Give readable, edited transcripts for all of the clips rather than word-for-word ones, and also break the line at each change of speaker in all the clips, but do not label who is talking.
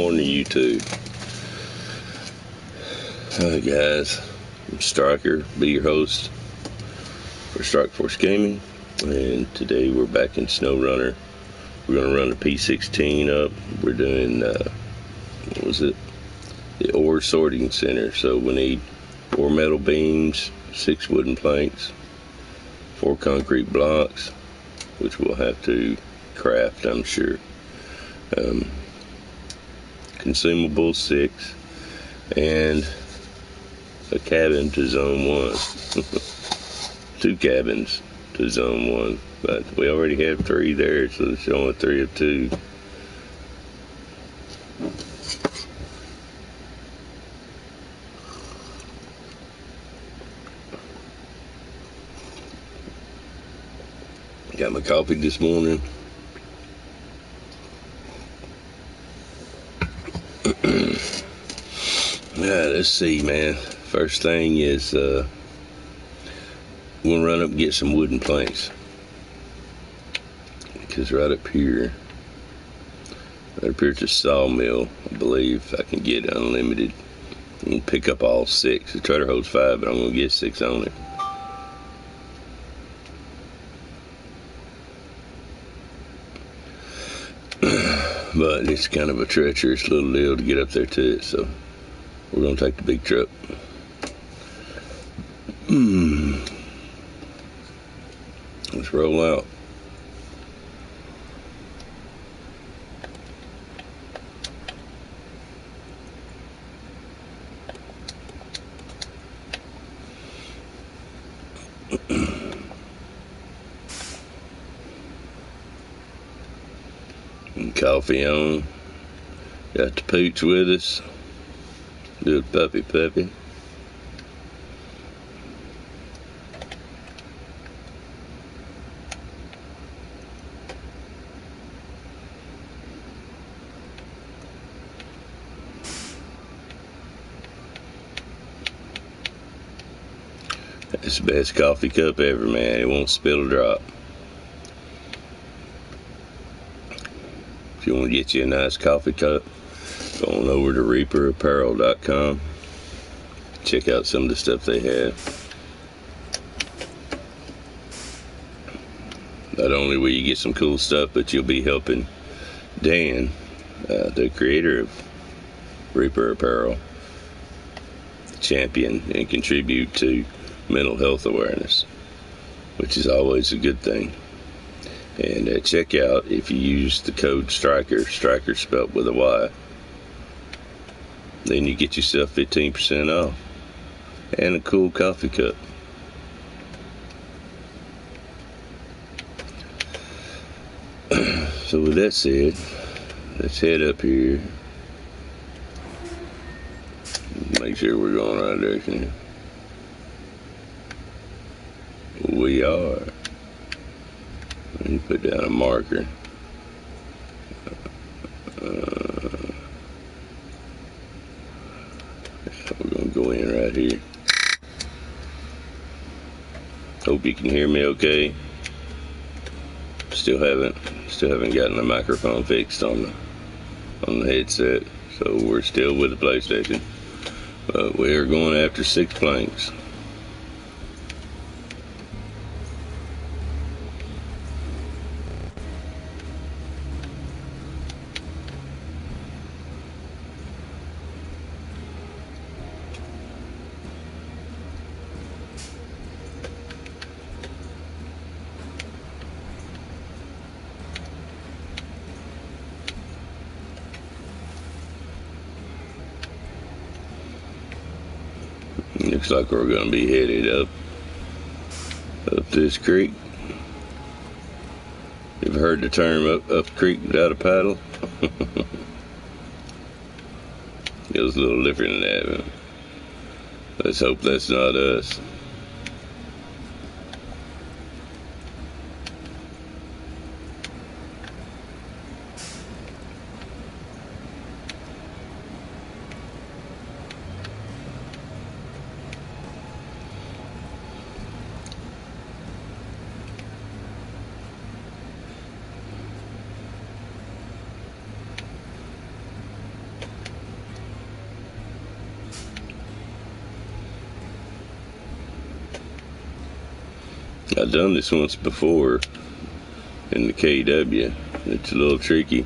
morning, YouTube. Hi guys, I'm Stryker, be your host for Stryke Force Gaming, and today we're back in SnowRunner. We're going to run the P16 up. We're doing, what was it? The ore sorting center. So we need 4 metal beams, 6 wooden planks, 4 concrete blocks, which we'll have to craft, I'm sure. Consumables 6, and a cabin to zone 1. 2 cabins to zone 1, but we already have 3 there, so it's only 3 of 2. Got my coffee this morning. Let's see, man. First thing is we'll run up and get some wooden planks, because right up here it's a sawmill. I believe I can get unlimited and pick up all 6. The trailer holds 5, but I'm gonna get 6 on it. But it's kind of a treacherous little deal to get up there to it, so we're gonna take the big truck. Let's roll out. And coffee on. Got the pooch with us. Good puppy. It's the best coffee cup ever, man. It won't spill a drop. If you want to get you a nice coffee cup, go on over to reaperapparel.com. Check out some of the stuff they have. Not only will you get some cool stuff, but you'll be helping Dan, the creator of Reaper Apparel, champion and contribute to mental health awareness, which is always a good thing. And at checkout, if you use the code Stryker spelled with a Y, then you get yourself 15% off and a cool coffee cup. So with that said, let's head up here. Make sure we're going the right direction. We are. Let me put down a marker. We're gonna go in right here. Hope you can hear me okay. Still haven't gotten the microphone fixed on the headset, so we're still with the PlayStation. But we are going after 6 planks. Looks like we're going to be headed up this creek. You've heard the term up creek without a paddle? Goes a little different than that. Let's hope that's not us. I've done this once before in the KW. It's a little tricky.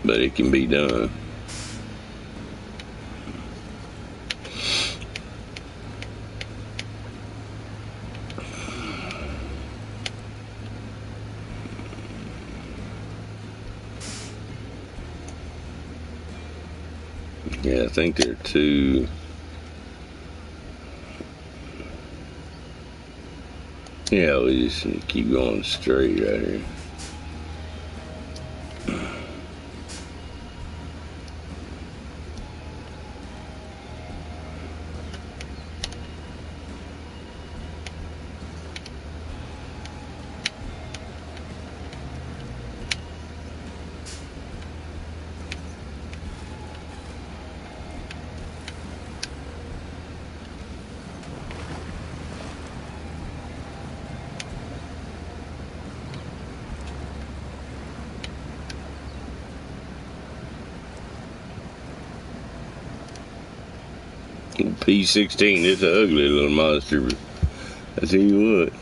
But it can be done. Yeah, I think there are two. Yeah, we just keep going straight right here. P16, it's an ugly little monster, but I tell you what.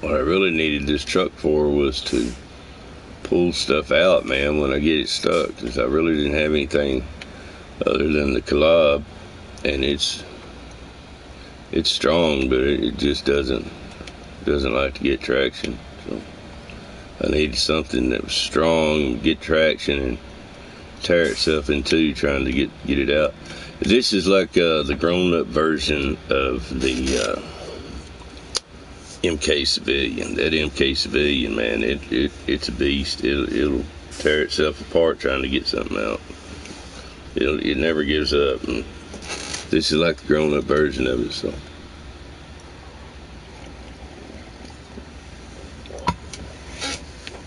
What I really needed this truck for was to pull stuff out, man, when I get it stuck, because I really didn't have anything other than the collab, and it's strong, but it just doesn't like to get traction. So I needed something that was strong, get traction, and tear itself in two trying to get it out. This is like the grown-up version of the MK Civilian. That MK Civilian, man, it's a beast. It'll tear itself apart trying to get something out. It never gives up. And this is like the grown-up version of it. So,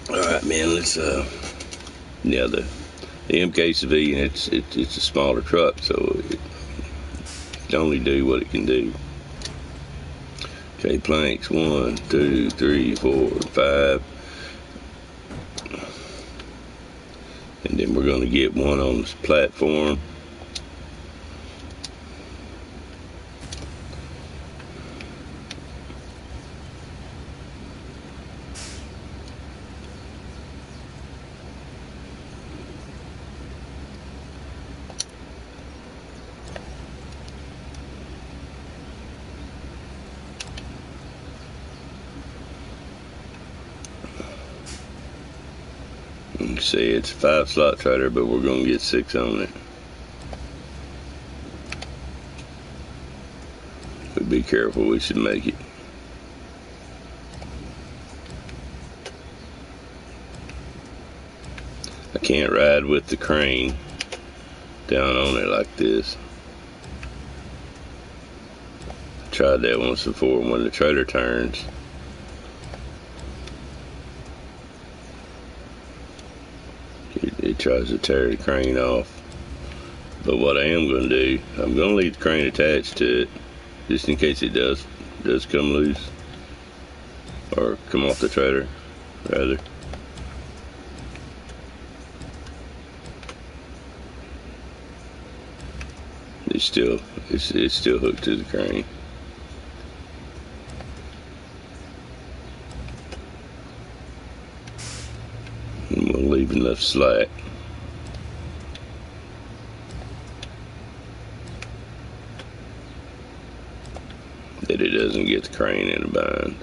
all right, man. Let's yeah, the MK Civilian. It's a smaller truck, so it can only do what it can do. Okay, planks 1, 2, 3, 4, 5. And then we're going to get one on this platform. You can see it's a 5-slot trailer, but we're going to get 6 on it. But be careful, we should make it. I can't ride with the crane down on it like this. Tried that once before when the trailer turns. It tries to tear the crane off. But what I am going to do, I'm going to leave the crane attached to it, just in case it does come loose, or come off the trailer, rather. It's still hooked to the crane. And we'll leave enough slack. That it doesn't get the crane in a bind.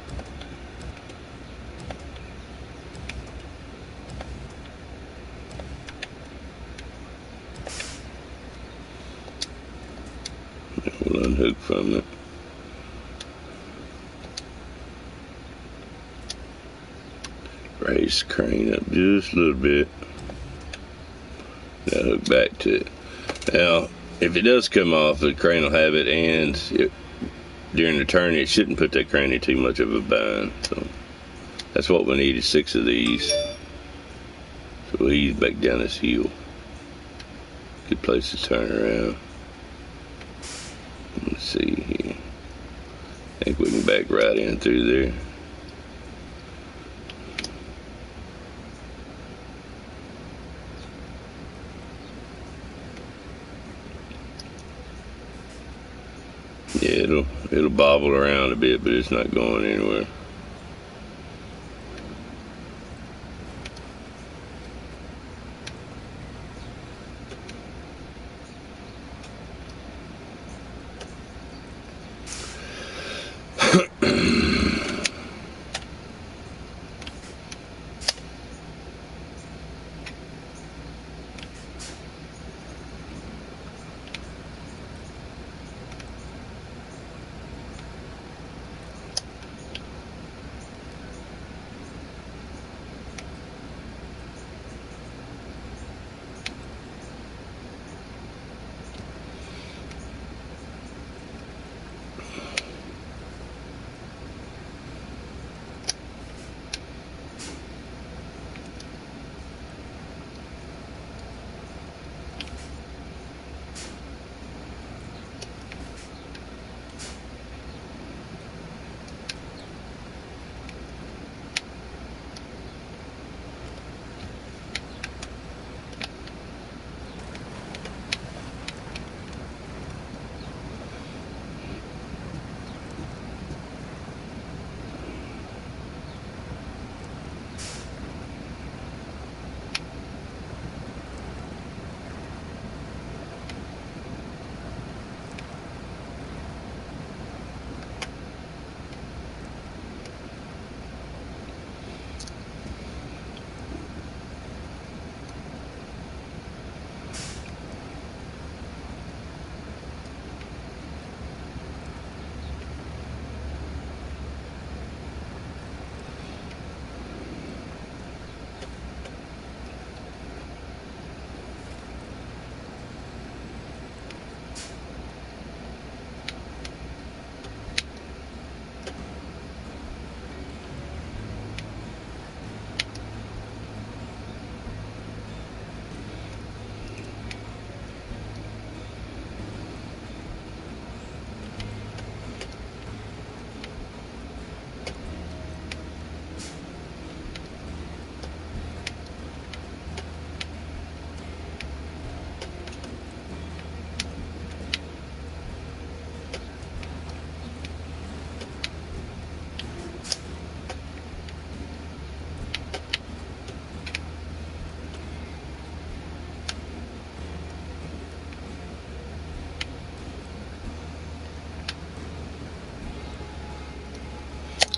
We'll unhook from it. Raise the crane up just a little bit. Now hook back to it. Now, if it does come off, the crane will have it, and during the turn, it shouldn't put that crane in too much of a bind. So That's what we needed, 6 of these. So we'll ease back down this hill. Good place to turn around. Let's see here. I think we can back right in through there. Yeah, it'll bobble around a bit, but it's not going anywhere.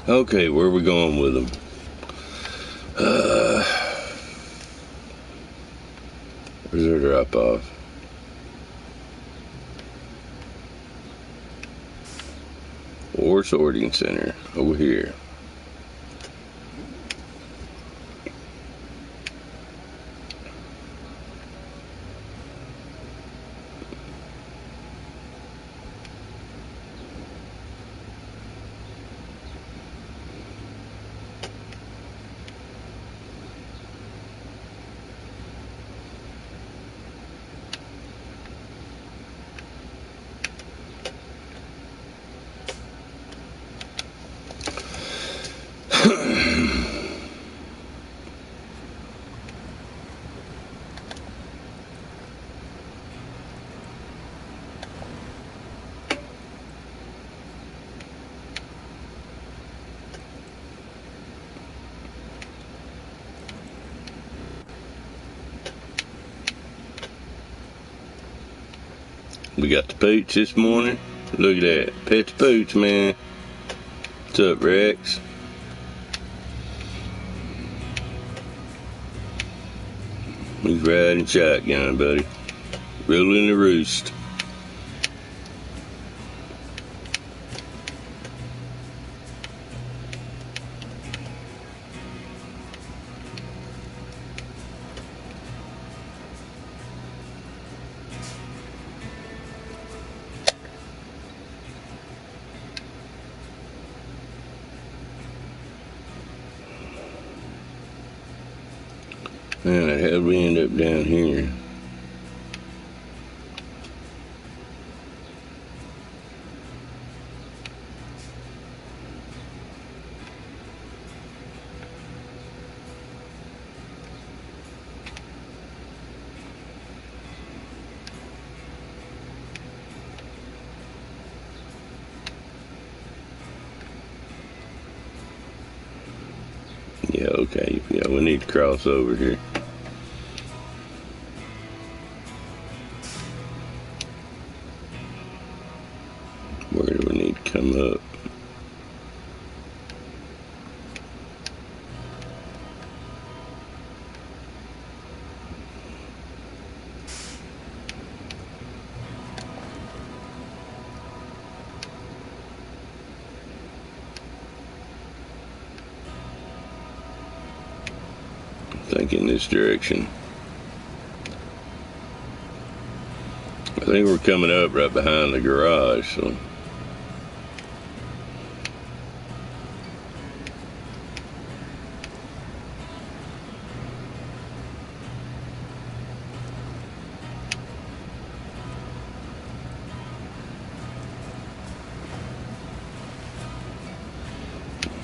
Okay, where are we going with them? Where's our drop off? Or sorting center over here. We got the pooch this morning. Look at that. Pet the pooch, man. What's up, Rex? He's riding shotgun, buddy. Rolling the roost. Man, the hell we end up down here? Yeah, okay. Yeah, we need to cross over here. Where do we need to come up? I think in this direction. I think we're coming up right behind the garage, so.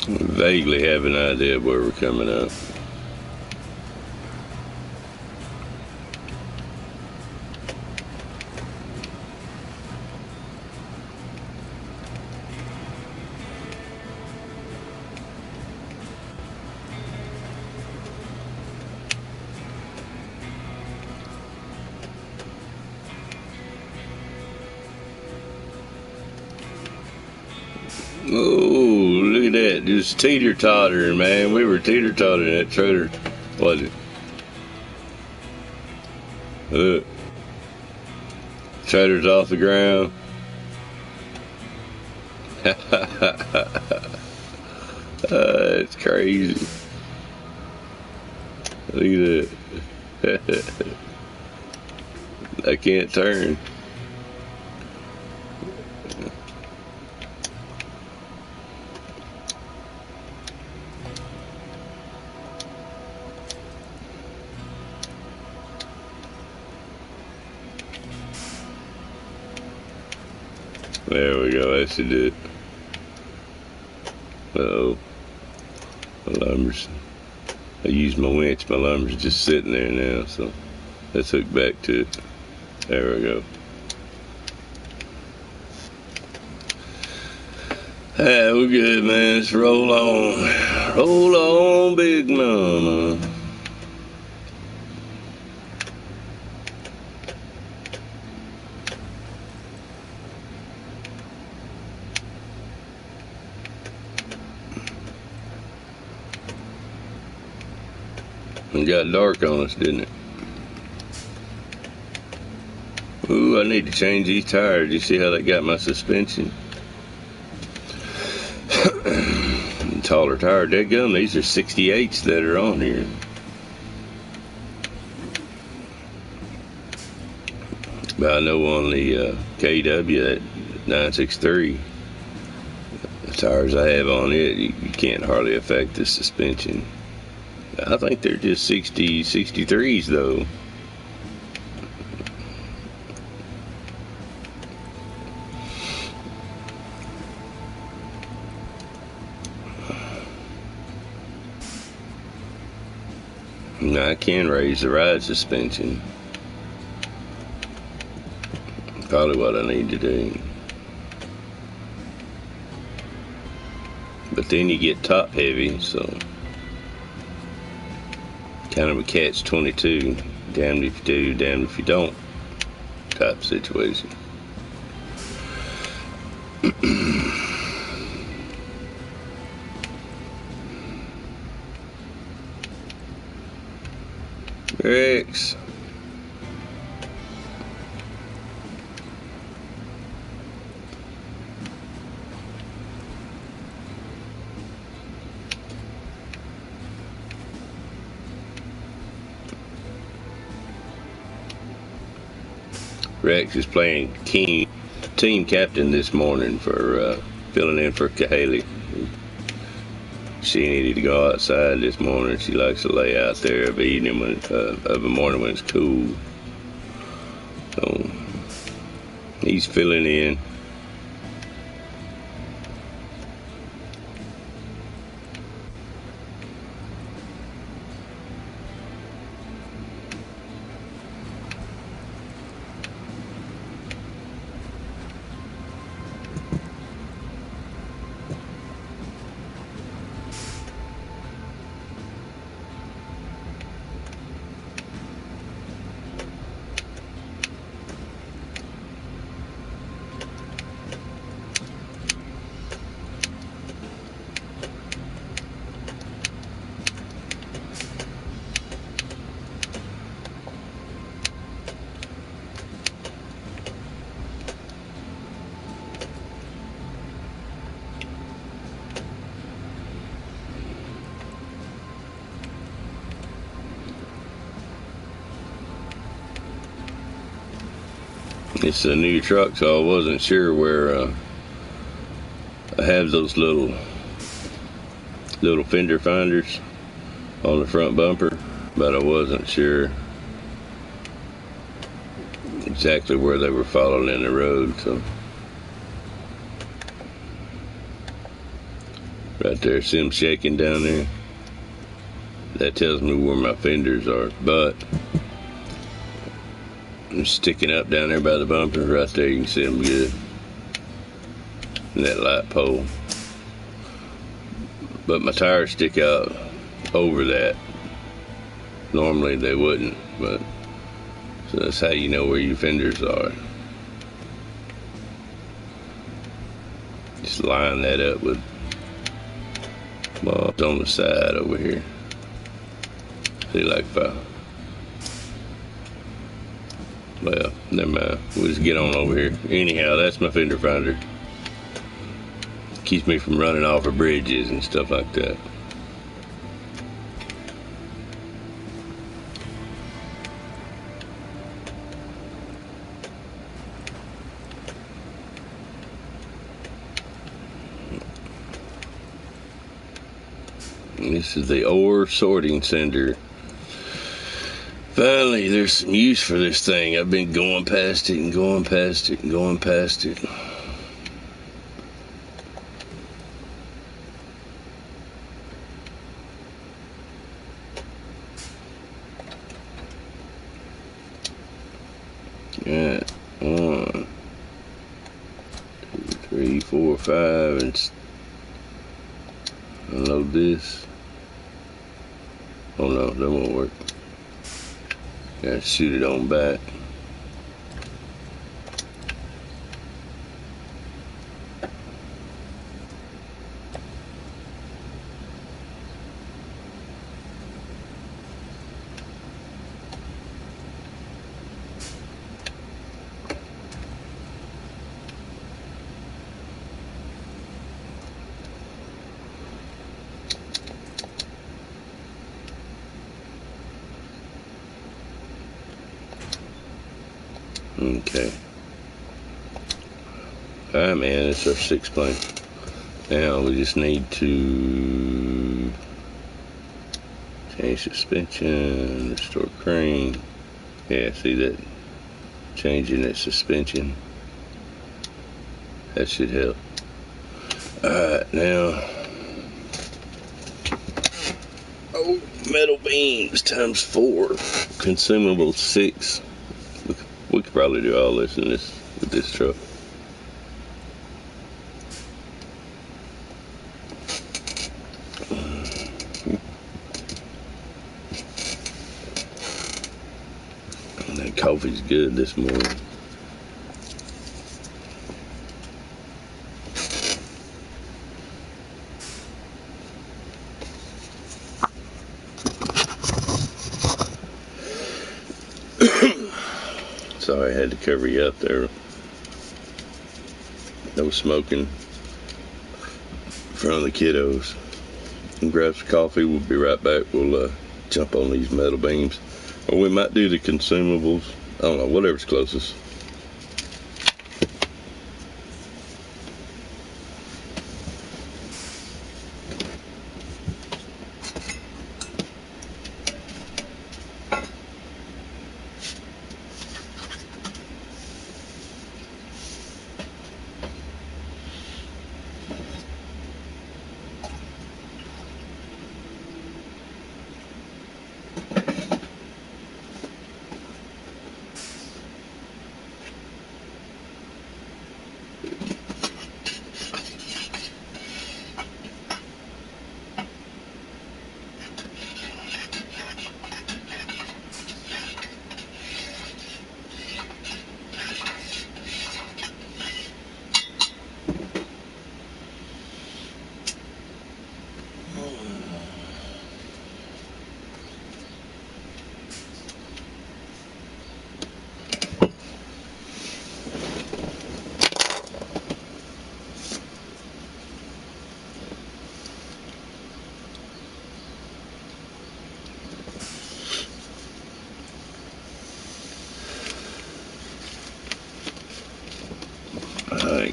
I vaguely have an idea of where we're coming up. Oh, look at that. Just teeter-tottering, man. We were teeter-tottering that trailer. Was it? Look. Trailer's off the ground. It's crazy. Look at that. I can't turn. There we go, that should do it. Uh-oh. My lumber's... I used my winch, my lumber's just sitting there now, so let's hook back to it. There we go. Ah, we're good, man. Let's roll on. Roll on, big mama. It got dark on us, didn't it? Ooh, I need to change these tires. You see how that got my suspension? Taller tire. Dadgum, these are 68s that are on here. But I know on the KW, that 963, the tires I have on it, you can't hardly affect the suspension. I think they're just 63s though. Now I can raise the ride suspension. Probably what I need to do. But then you get top heavy, so kind of a catch-22. Damned if you do, damned if you don't type situation. Rex. Rex is playing team captain this morning for filling in for Cahaley. she needed to go outside this morning. She likes to lay out there of evening of the morning when it's cool. So he's filling in. It's a new truck, so I wasn't sure where I have those little fender finders on the front bumper, but I wasn't sure exactly where they were falling in the road. So right there, see them shaking down there? That tells me where my fenders are, but I'm sticking up down there by the bumper. Right there, you can see them good. And that light pole. But my tires stick out over that. Normally they wouldn't, but so that's how you know where your fenders are. Just line that up with balls on the side over here. See, like if I, well, never mind. We'll just get on over here. Anyhow, that's my fender finder. Keeps me from running off of bridges and stuff like that. This is the ore sorting center. Finally, there's some use for this thing. I've been going past it and going past it and going past it. Got 1, 2, 3, 4, 5, and unload this. Oh no, that won't work. Gotta shoot it on back. Okay. Alright, man, it's our 6 plane. Now we just need to change suspension, restore crane. Yeah, see that? Changing that suspension. That should help. Alright, now. Oh, metal beams times 4. Consumable 6. We could probably do all this in this with this truck. That coffee's good this morning. Sorry, I had to cover you up there. No smoking in front of the kiddos. And grab some coffee. We'll be right back. We'll jump on these metal beams. Or we might do the consumables. I don't know, whatever's closest.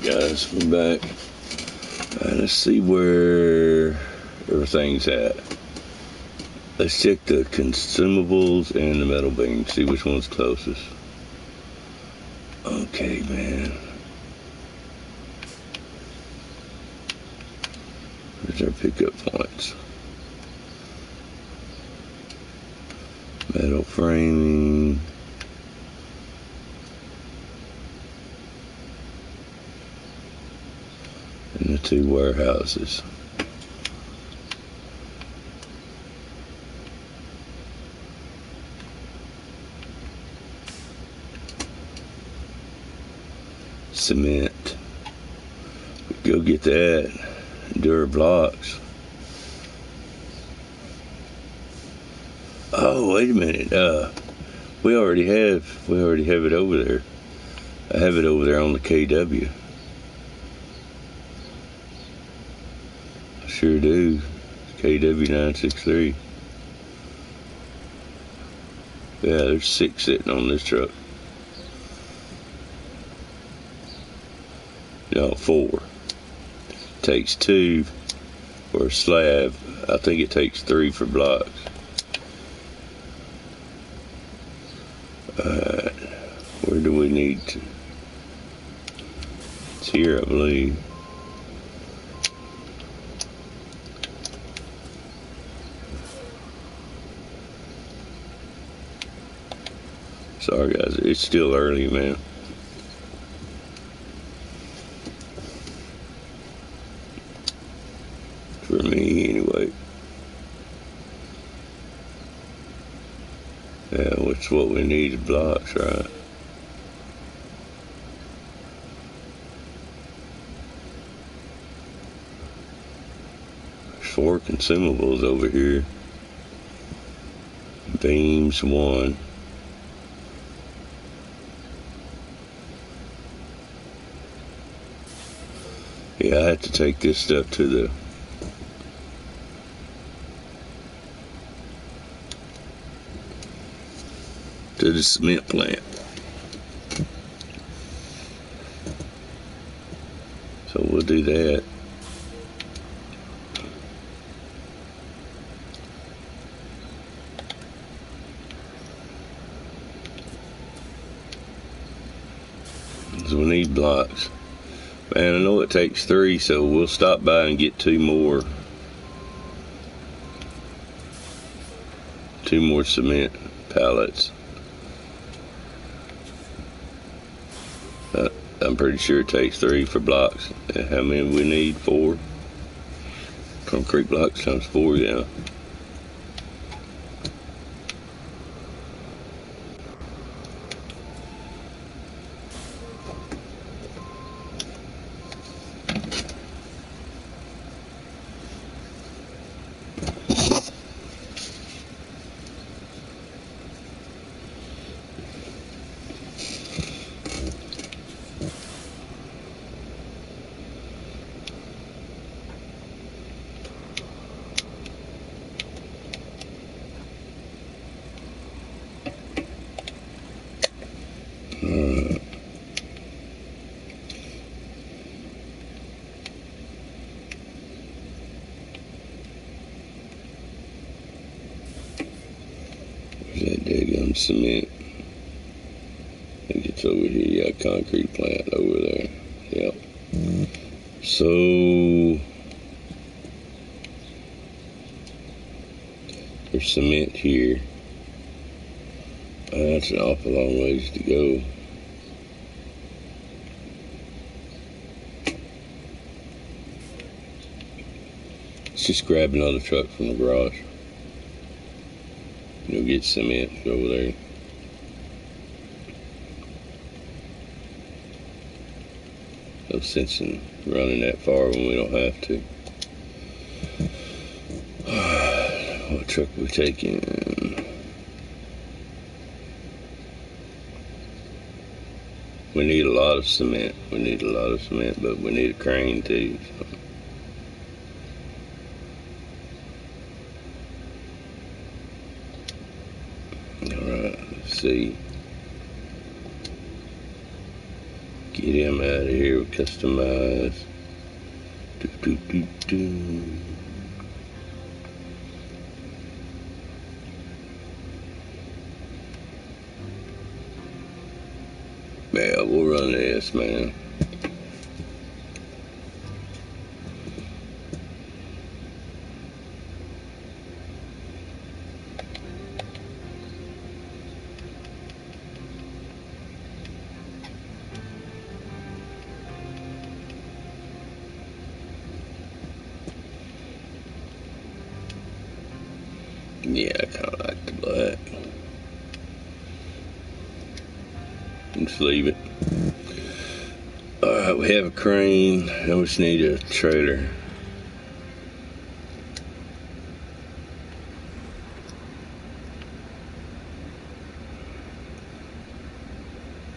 guys, we're back. Let's see where everything's at. Let's check the consumables and the metal beam, see which one's closest. Okay, man. Where's our pickup points? Metal framing. And the two warehouses. Cement. Go get that. Do our blocks. Oh, wait a minute. We already have it over there. I have it over there on the KW. I sure do. KW963. Yeah, there's 6 sitting on this truck. No, 4. Takes 2 for a slab. I think it takes 3 for blocks. Alright, where do we need to? It's here, I believe. Sorry guys, it's still early, man. For me, anyway. Yeah, which what we need is blocks, right? There's 4 consumables over here. Beams 1. Yeah, I have to take this stuff to the cement plant. So we'll do that. So we need blocks. Man, I know it takes 3, so we'll stop by and get 2 more. 2 more cement pallets. I'm pretty sure it takes 3 for blocks. And how many we need? 4. Concrete blocks times 4, yeah. Where's that daggum cement? I think it's over here. Yeah, concrete plant over there. Yep. So there's cement here. That's an awful long ways to go. Let's just grab another truck from the garage. Go get cement over there. No sense in running that far when we don't have to. What truck are we taking? We need a lot of cement. But we need a crane too. So. Alright, let's see. Get Get him out of here with customize. Yeah, we'll run this, man. Yeah, I kind of like the black. Just leave it. Alright, we have a crane. Now we just need a trailer.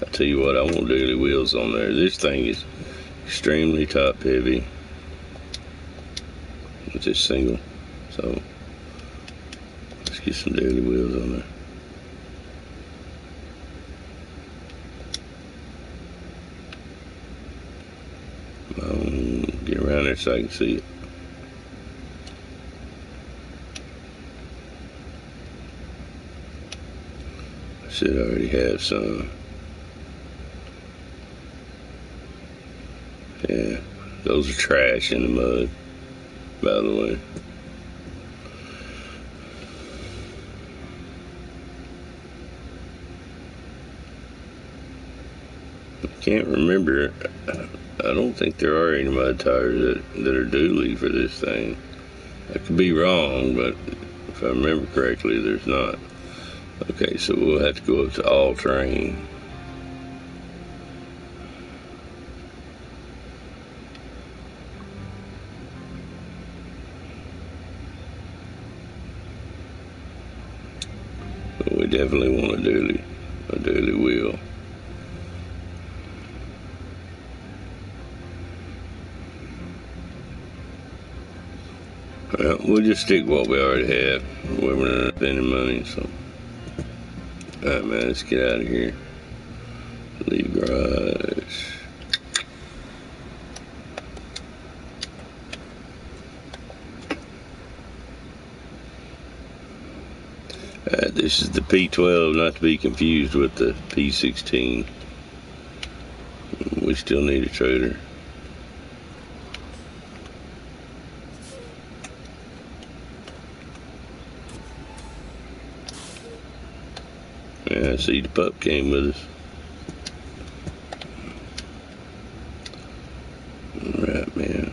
I tell you what, I want daily wheels on there. This thing is extremely top heavy. It's just single. So let's get some daily wheels on there. Get around there so I can see it. I should already have some. Yeah, those are trash in the mud, by the way. I can't remember. I don't think there are any mud tires that are dually for this thing. I could be wrong, but if I remember correctly, there's not. Okay, so we'll have to go up to all terrain. But we definitely want a dually wheel. Well, we'll just stick with what we already have. We're not spending money, so. Alright, man, let's get out of here. Leave garage. This is the P12, not to be confused with the P16. We still need a trailer. Yeah, I see the pup came with us. Alright, man.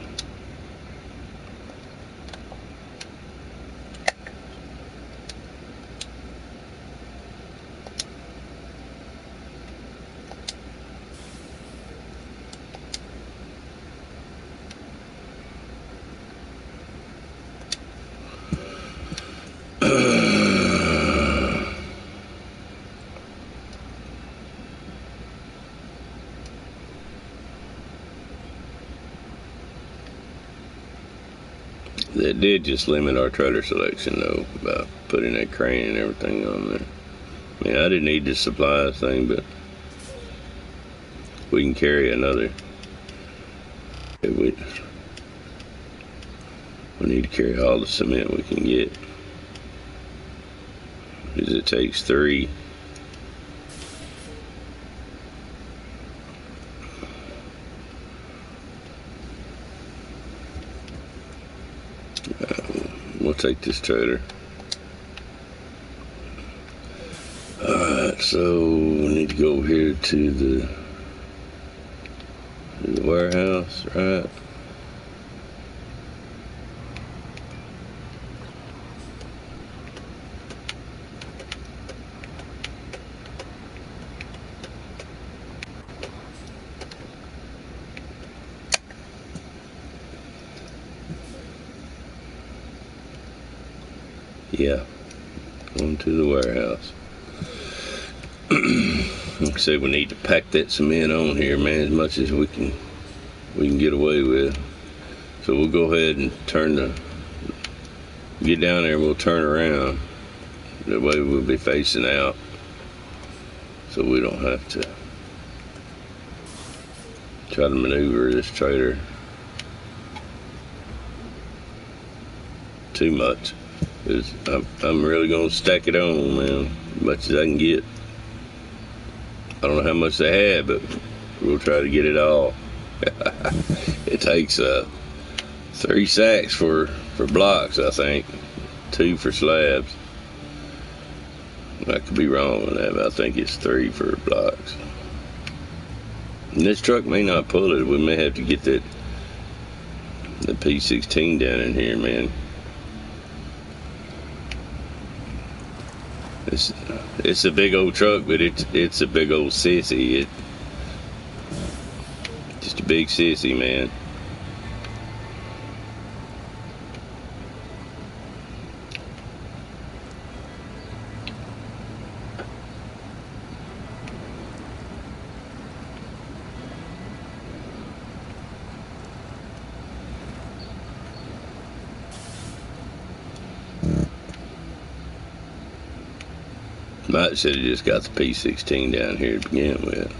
That did just limit our trailer selection, though, about putting that crane and everything on there. I mean, I didn't need to supply this thing, but we can carry another. We need to carry all the cement we can get, because it takes 3. We'll take this trailer. Alright, so we need to go over here to the warehouse, right? Yeah, going to the warehouse. Like I said, we need to pack that cement on here, man, as much as we can get away with. So we'll go ahead and get down there and we'll turn around. That way we'll be facing out, so we don't have to try to maneuver this trailer too much. I'm really gonna stack it on, man, as much as I can get. I don't know how much they have, but we'll try to get it all. It takes 3 sacks for blocks, I think, 2 for slabs. I could be wrong on that, but I think it's 3 for blocks. And this truck may not pull it. We may have to get the P16 down in here, man. It's a big old truck, but it's a big old sissy. Just a big sissy, man. Might should have just got the P16 down here to begin with.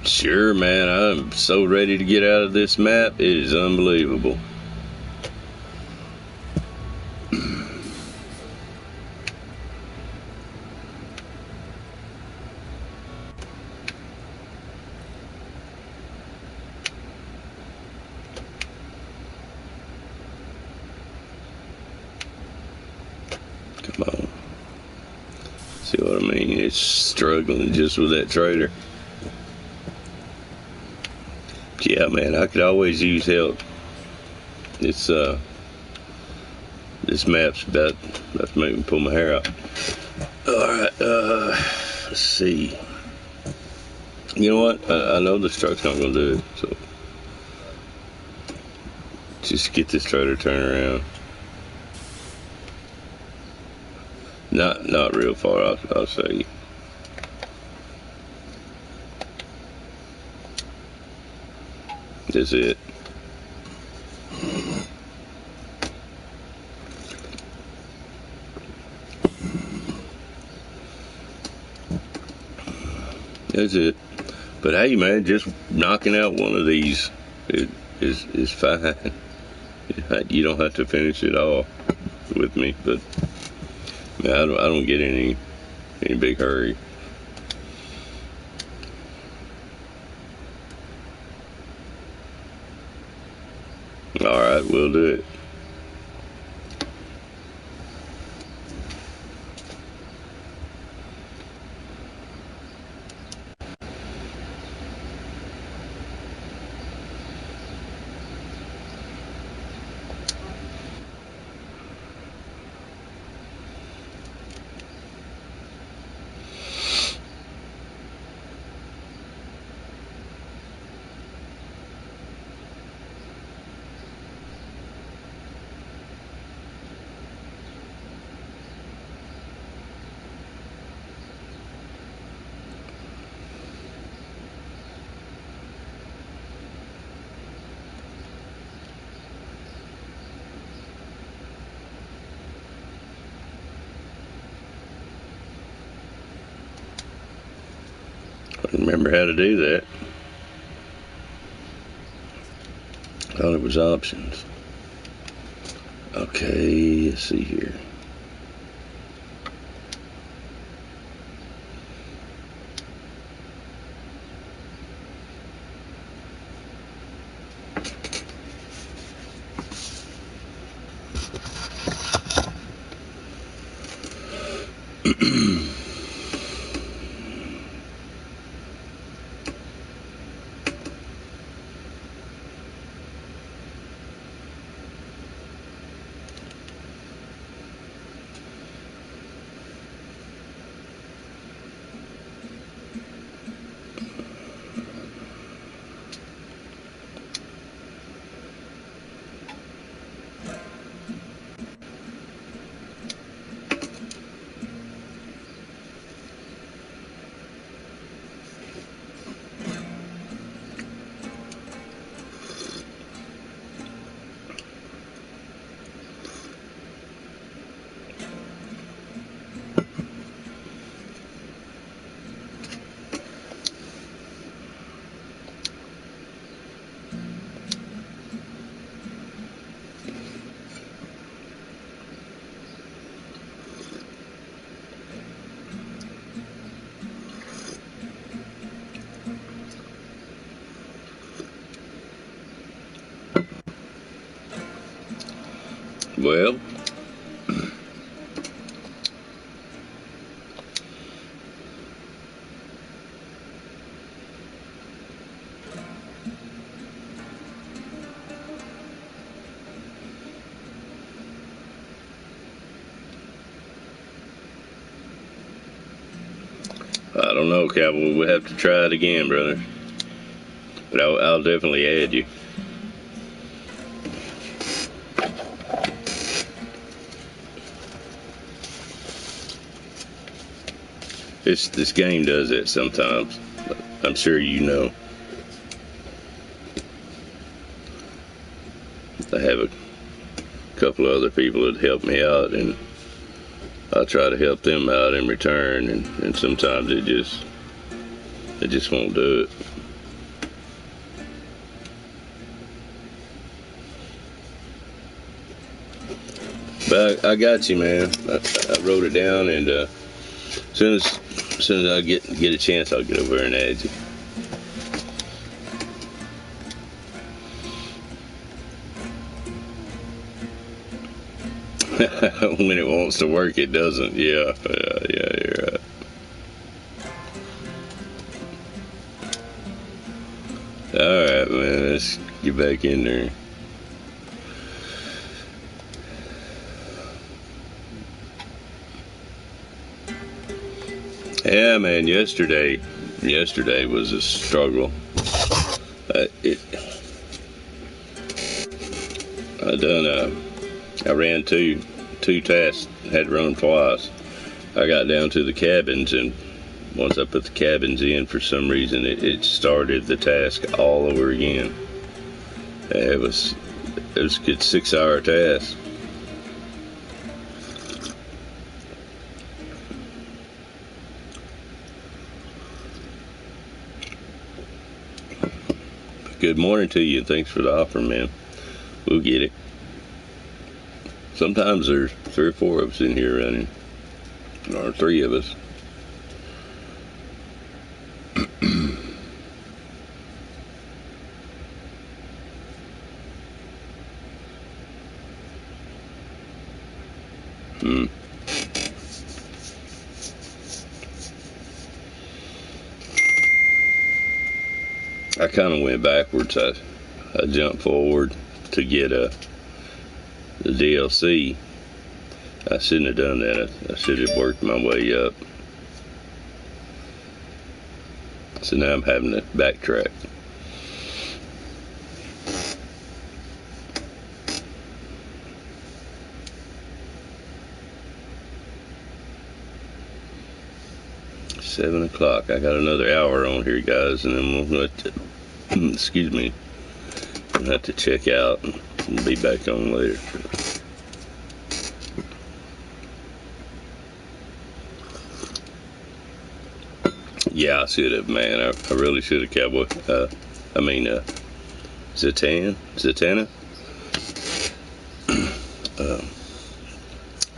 Sure, man, I'm so ready to get out of this map. It is unbelievable. Come on. See what I mean? It's struggling just with that trailer. Yeah, man, I could always use help. It's this map's about to make me pull my hair out. Alright, let's see. You know what? I know this truck's not gonna do it, so just get this trailer turned around. Not real far, I'll show you. That's it. That's it. But hey, man, just knocking out one of these is fine. You don't have to finish it all with me, but man, I don't get in any big hurry. All right, we'll do it. I remember how to do that. I thought it was options. Okay, let's see here. Well, I don't know, Cowboy. We'll have to try it again, brother. But I'll definitely add you. This game does that sometimes. I'm sure you know. I have a couple of other people that help me out, and I try to help them out in return, and sometimes it just won't do it. But I got you, man. I wrote it down, and as soon as I get a chance, I'll get over there and add you. When it wants to work, it doesn't. Yeah, you're right. Alright, man, let's get back in there. Yeah, man, yesterday was a struggle. I ran two tasks, had to run them twice. I got down to the cabins, and once I put the cabins in, for some reason, it started the task all over again. It was a good 6-hour task. Good morning to you, and thanks for the offer, man. We'll get it. Sometimes there's 3 or 4 of us in here running, or 3 of us. I kind of went backwards. I jumped forward to get the DLC. I shouldn't have done that. I should have worked my way up. So now I'm having to backtrack. Seven o'clock. I got another hour on here, guys, and then we'll have to, excuse me, we'll have to check out and be back on later. Yeah, I should have, man. I really should have, Cowboy. Zatanna.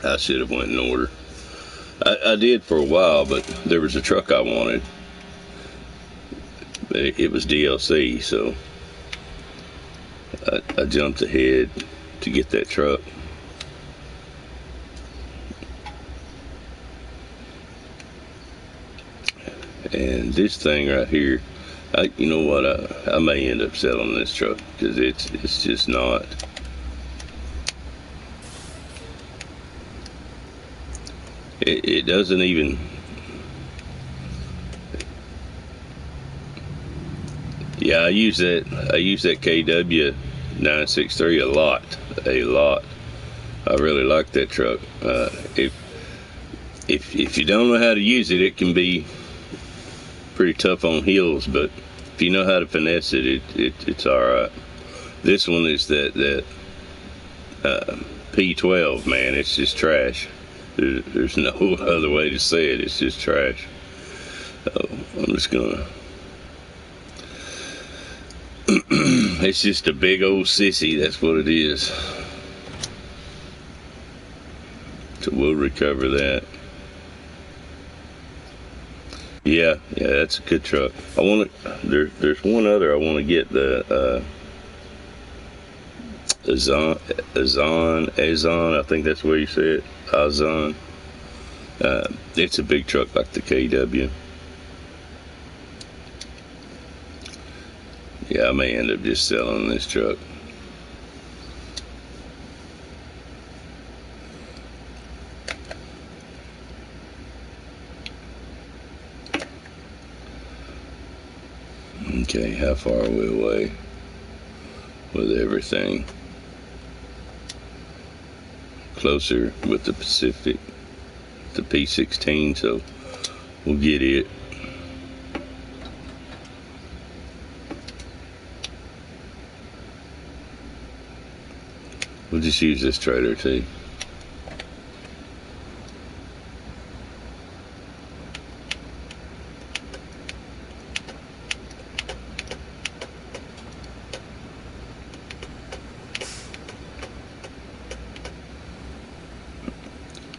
I should have went in order. I did for a while, but there was a truck I wanted. It was DLC, so I jumped ahead to get that truck. And this thing right here, you know what? I may end up selling this truck because it's just not. It doesn't even. Yeah, I use that KW 963 a lot. I really like that truck. If you don't know how to use it, it can be pretty tough on hills, but if you know how to finesse it, it's all right. This one is that P12, man. It's just trash. There's no other way to say it. It's just trash. So I'm just gonna. It's just a big old sissy. That's what it is. So we'll recover that. Yeah, that's a good truck. I want to. There's one other I want to get, the Azon, I think that's where you say it. Azon. It's a big truck like the KW. Yeah, I may end up just selling this truck. Okay, how far are we away with everything? Closer with the Pacific, the P16, so we'll get it. We'll just use this trailer too.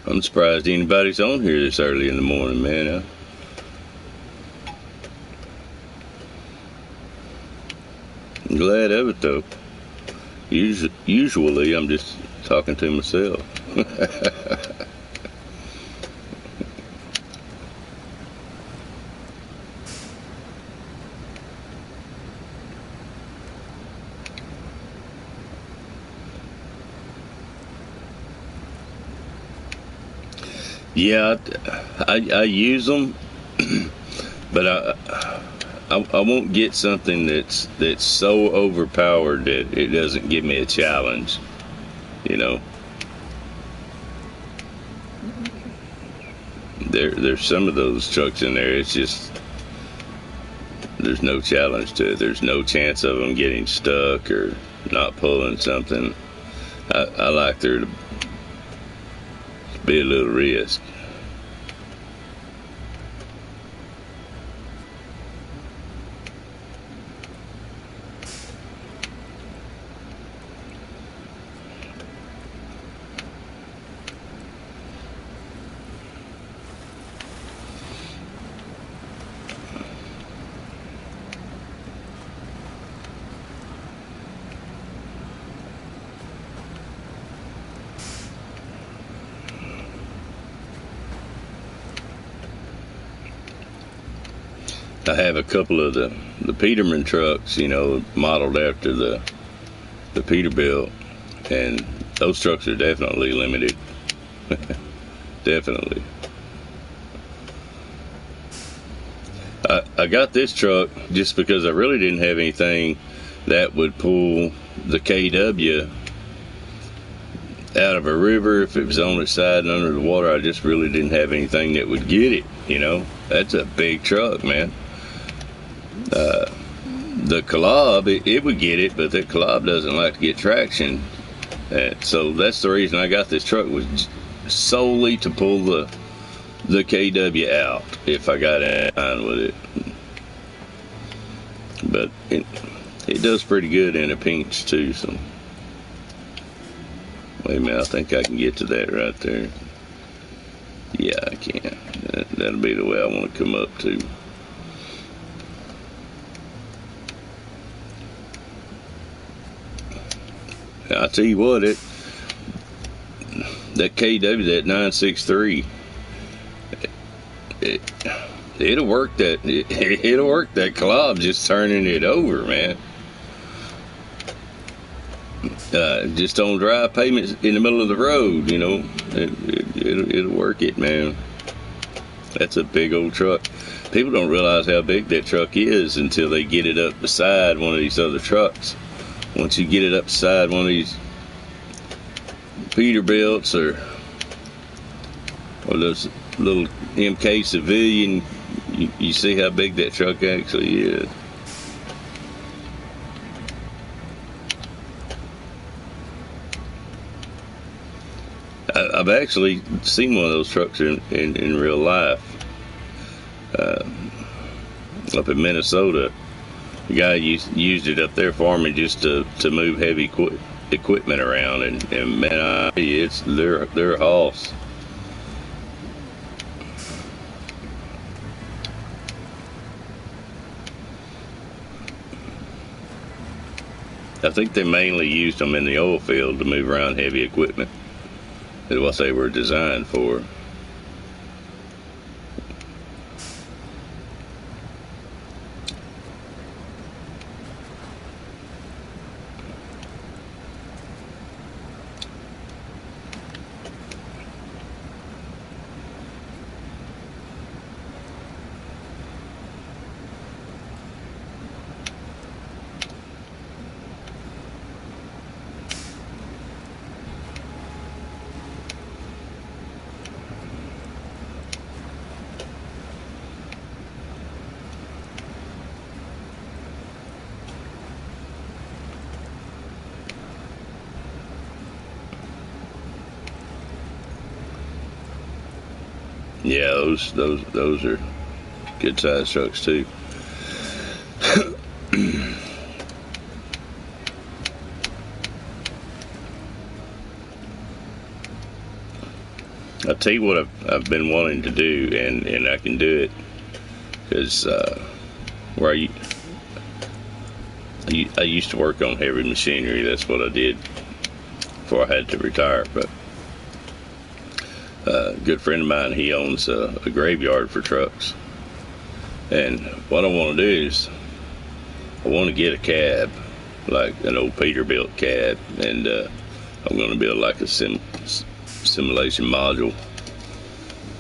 I'm surprised anybody's on here this early in the morning, man. I'm glad of it, though. Usually, I'm just talking to myself. Yeah, I use them, but I won't get something that's so overpowered that it doesn't give me a challenge, you know. There's some of those trucks in there, it's just there's no challenge to it. There's no chance of them getting stuck or not pulling something. I like there to be a little risk. I have a couple of the Peterman trucks, you know, modeled after the Peterbilt, and those trucks are definitely limited. Definitely. I got this truck just because I really didn't have anything that would pull the KW out of a river if it was on its side and under the water. I just really didn't have anything that would get it, you know. That's a big truck, man. The Collab, it would get it, but the Collab doesn't like to get traction. So that's the reason I got this truck, was solely to pull the KW out if I got in line with it. But it does pretty good in a pinch too. So wait a minute, I think I can get to that right there. Yeah, I can. That'll be the way I want to come up to. I tell you what, that KW, that 963, it'll work that. It'll work that Collab, just turning it over, man. Just on dry pavement in the middle of the road, you know, it'll work it, man. That's a big old truck. People don't realize how big that truck is until they get it up beside one of these other trucks. Once you get it up beside one of these Peterbilts or those little MK Civilian, you see how big that truck actually is. I've actually seen one of those trucks in real life up in Minnesota. The guy used it up there for me just to move heavy equipment around, and man, they're a hoss. I think they mainly used them in the oil field to move around heavy equipment. Is what they were designed for. Yeah, those are good size trucks too. I'll tell you what I've been wanting to do, and I can do it, because where I used to work on heavy machinery. That's what I did before I had to retire. But a good friend of mine, he owns a graveyard for trucks, and what I want to do is I want to get a cab, like an old Peterbilt cab, and I'm going to build like a simulation module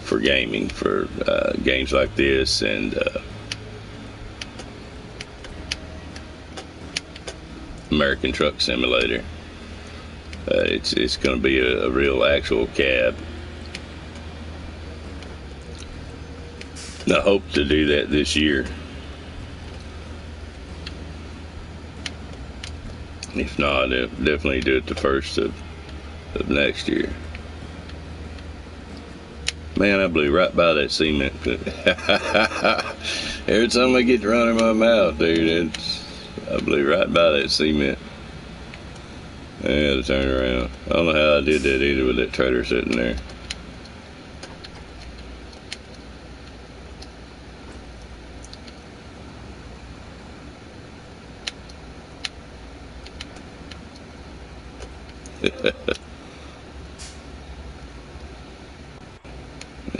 for gaming, for games like this, and American Truck Simulator. It's going to be a real actual cab. I hope to do that this year. If not, I'll definitely do it the first of next year. Man, I blew right by that cement. Every time I get to run in my mouth, dude, I blew right by that cement. I had to turn around. I don't know how I did that either with that trailer sitting there.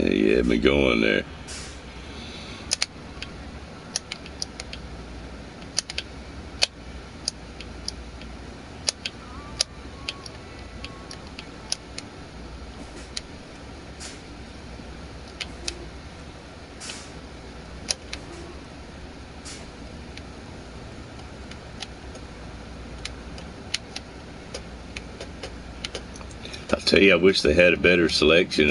You had me going there. I tell you, I wish they had a better selection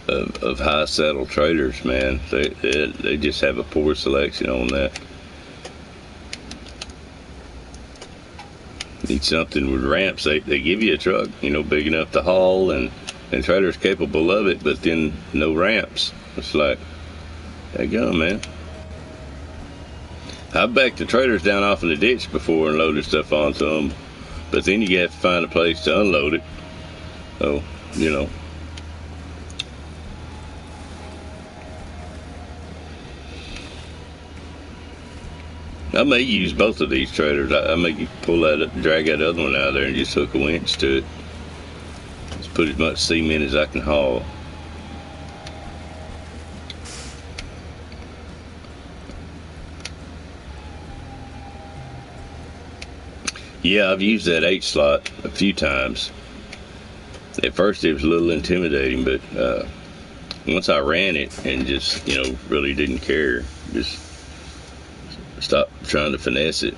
of high saddle trailers, man. They just have a poor selection on that. Need something with ramps. They give you a truck, big enough to haul, and trailers capable of it, but then no ramps. It's like, there you go, man. I've backed the trailers down off in the ditch before and loaded stuff onto them, but then you have to find a place to unload it. So, I may use both of these trailers. I may pull that up, drag that other one out of there, and just hook a winch to it. Just put as much cement as I can haul. Yeah, I've used that 8-slot a few times. At first it was a little intimidating, but once I ran it and just, really didn't care, just stopped trying to finesse it,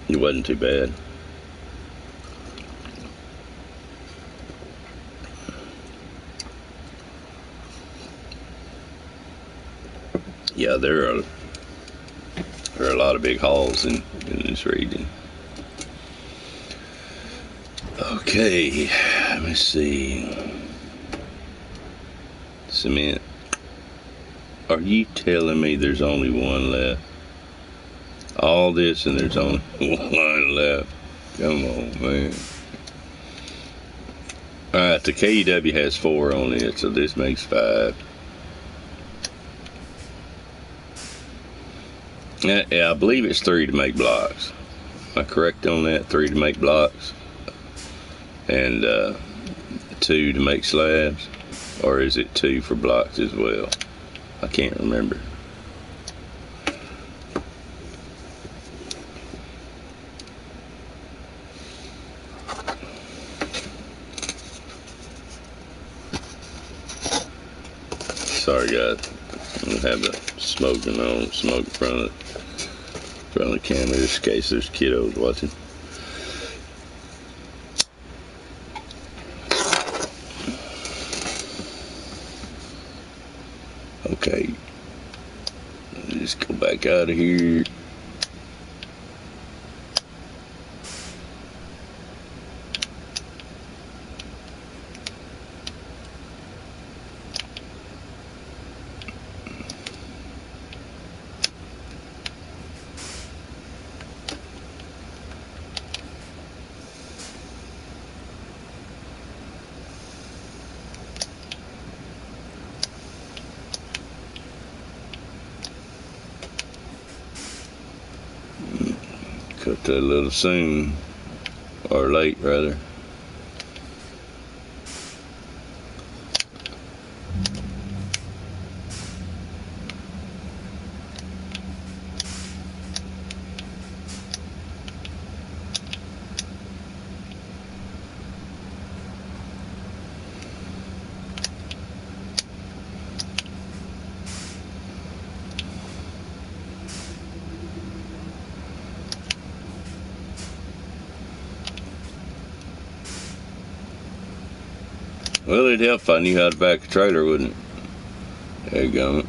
it wasn't too bad. Yeah, there are a lot of big hauls in this region. Okay, let me see. Cement. Are you telling me there's only one left? All this and there's only one left. Come on, man. Alright, the KEW has 4 on it, so this makes 5. Yeah, I believe it's 3 to make blocks. I correct on that? 3 to make blocks and 2 to make slabs, or is it 2 for blocks as well? I can't remember. Sorry guys, I'm gonna have the smoke in front of the camera just in case there's kiddos watching. Okay, just go back out of here. Cut that a little soon, or late rather. Well, it'd help if I knew how to back a trailer, wouldn't it? There you go.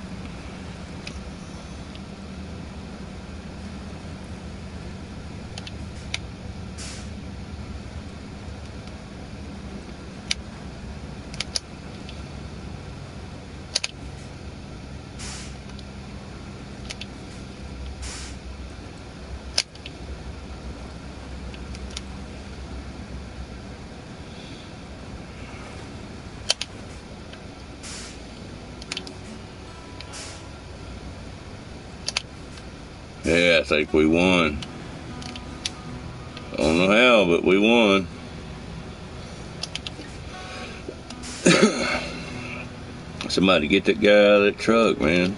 Yeah, I think we won. I don't know how, but we won. Somebody get that guy out of that truck, man.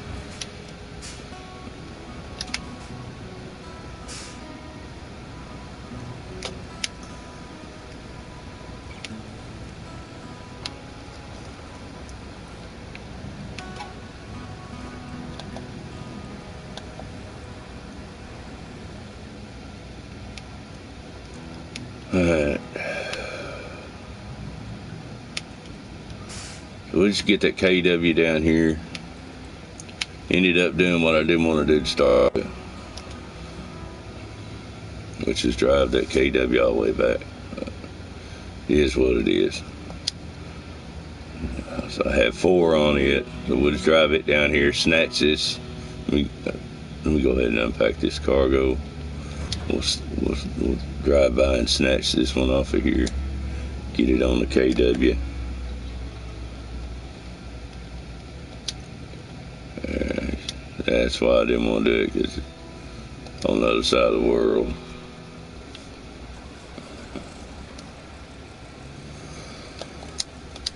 Alright. So we'll just get that KW down here. Ended up doing what I didn't want to do to start, which is drive that KW all the way back. It is what it is. So I have 4 on it. So we'll just drive it down here, snatch this. Let me go ahead and unpack this cargo. We'll drive by and snatch this one off of here. Get it on the KW. That's why I didn't want to do it, because it's on the other side of the world.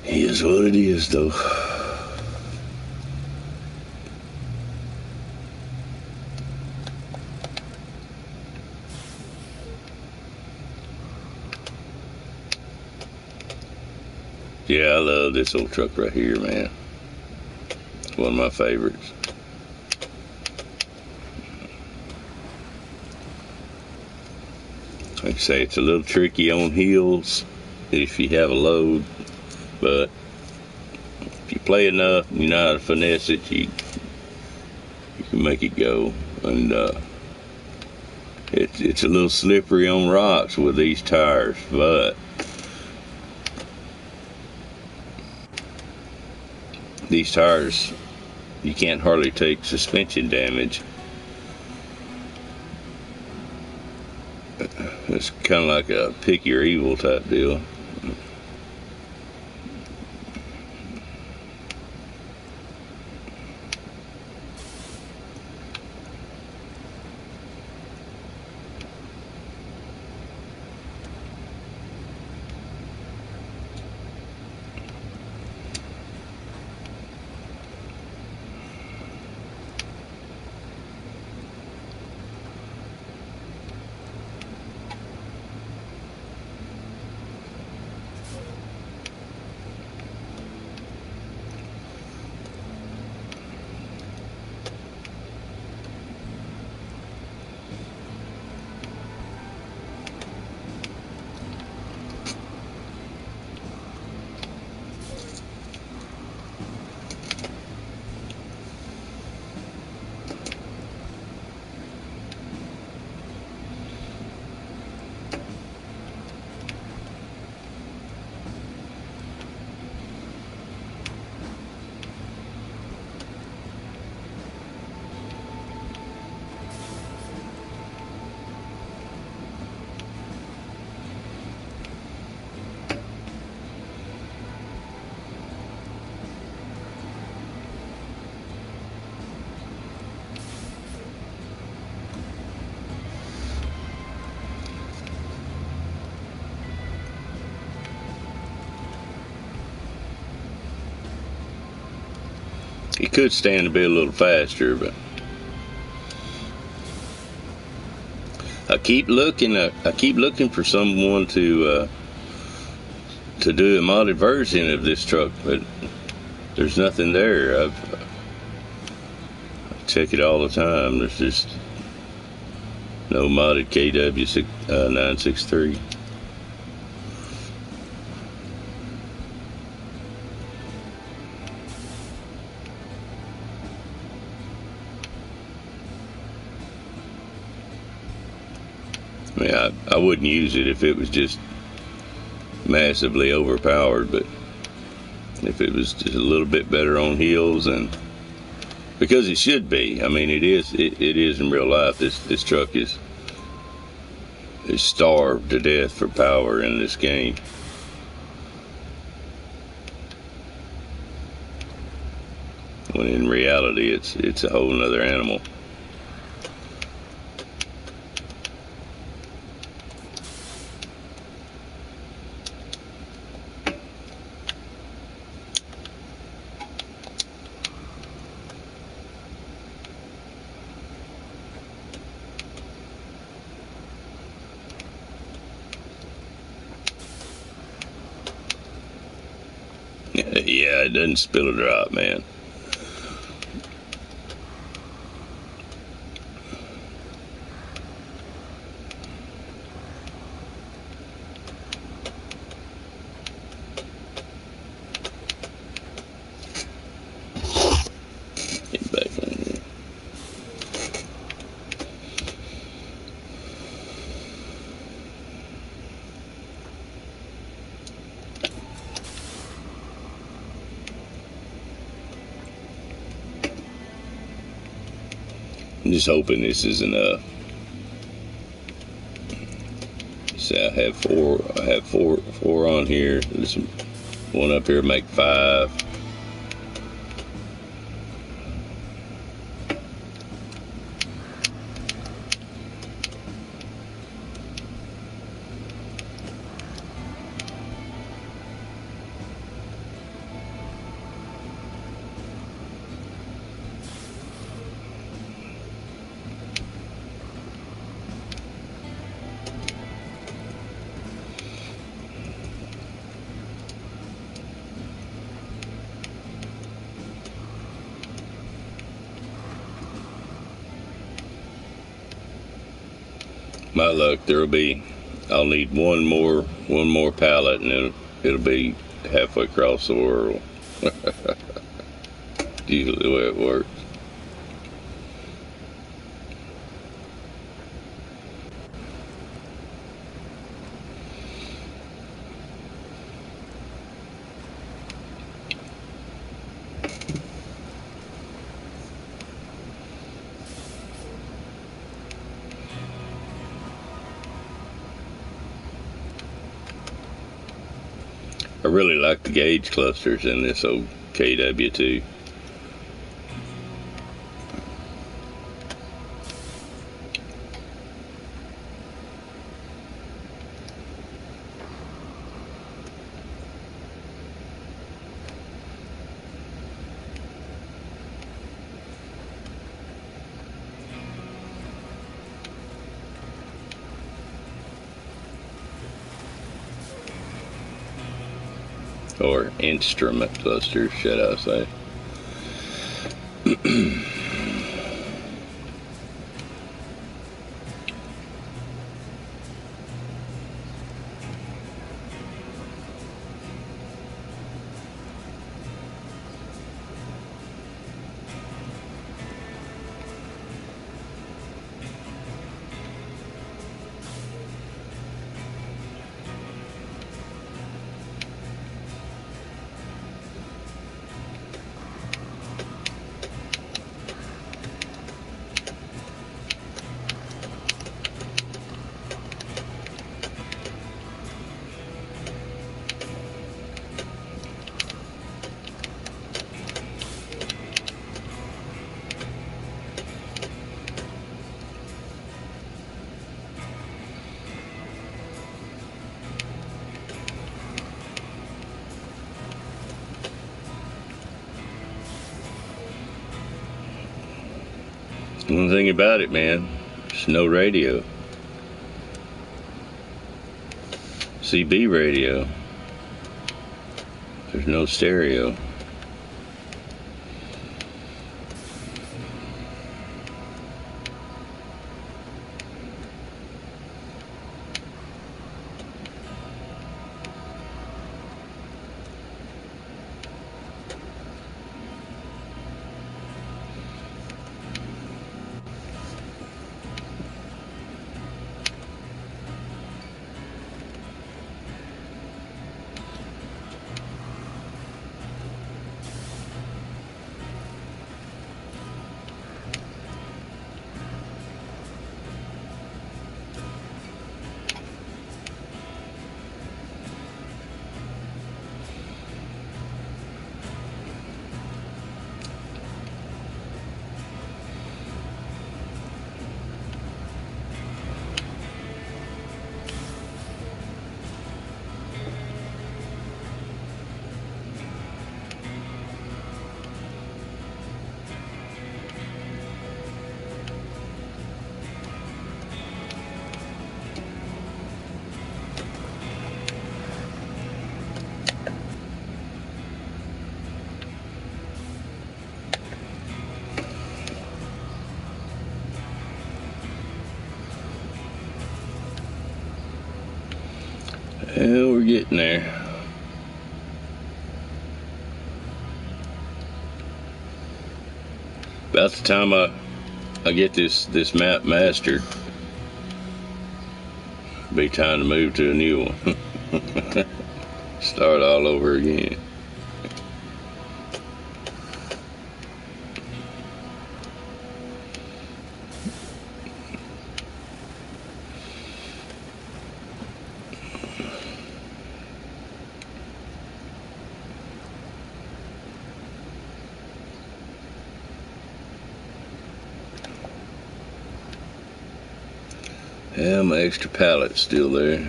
It is what it is, though. Yeah, I love this old truck right here, man. It's one of my favorites. Like I say, it's a little tricky on hills if you have a load, but if you play enough and you know how to finesse it, you can make it go. And it's a little slippery on rocks with these tires, but these tires, you can't hardly take suspension damage. It's kind of like a pick your evil type deal. It could stand to be a little faster, but I keep looking. I keep looking for someone to do a modded version of this truck, but there's nothing there. I check it all the time. There's just no modded KW 963. I mean, I wouldn't use it if it was just massively overpowered, but if it was just a little bit better on heels, and because it should be. I mean, it is in real life. This truck is starved to death for power in this game. When in reality, it's a whole nother animal. Yeah, it doesn't spill a drop, man. Get back on here. I'm just hoping this is enough. See, I have four on here. There's one up here, make 5. My luck, I'll need one more pallet, and it'll be halfway across the world. Usually the way it works. I really like the gauge clusters in this old KW2. Or instrument clusters, should I say. One thing about it, man, there's no radio. CB radio. There's no stereo. Well, we're getting there. About the time I get this map mastered, be time to move to a new one. Start all over again. Yeah, my extra pallet's still there.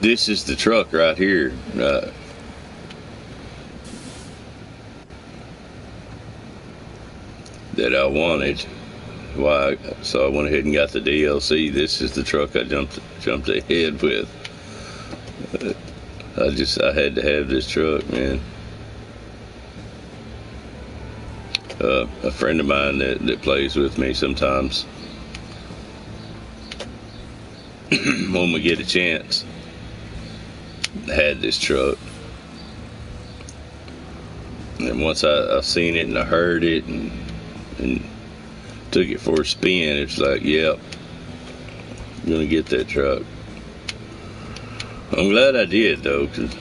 This is the truck right here. That I wanted. So I went ahead and got the DLC. This is the truck I jumped ahead with. I had to have this truck, man. A friend of mine that plays with me sometimes, when we get a chance, had this truck. And once I seen it and I heard it and took it for a spin, it's like, yep, I'm gonna get that truck. I'm glad I did, though, because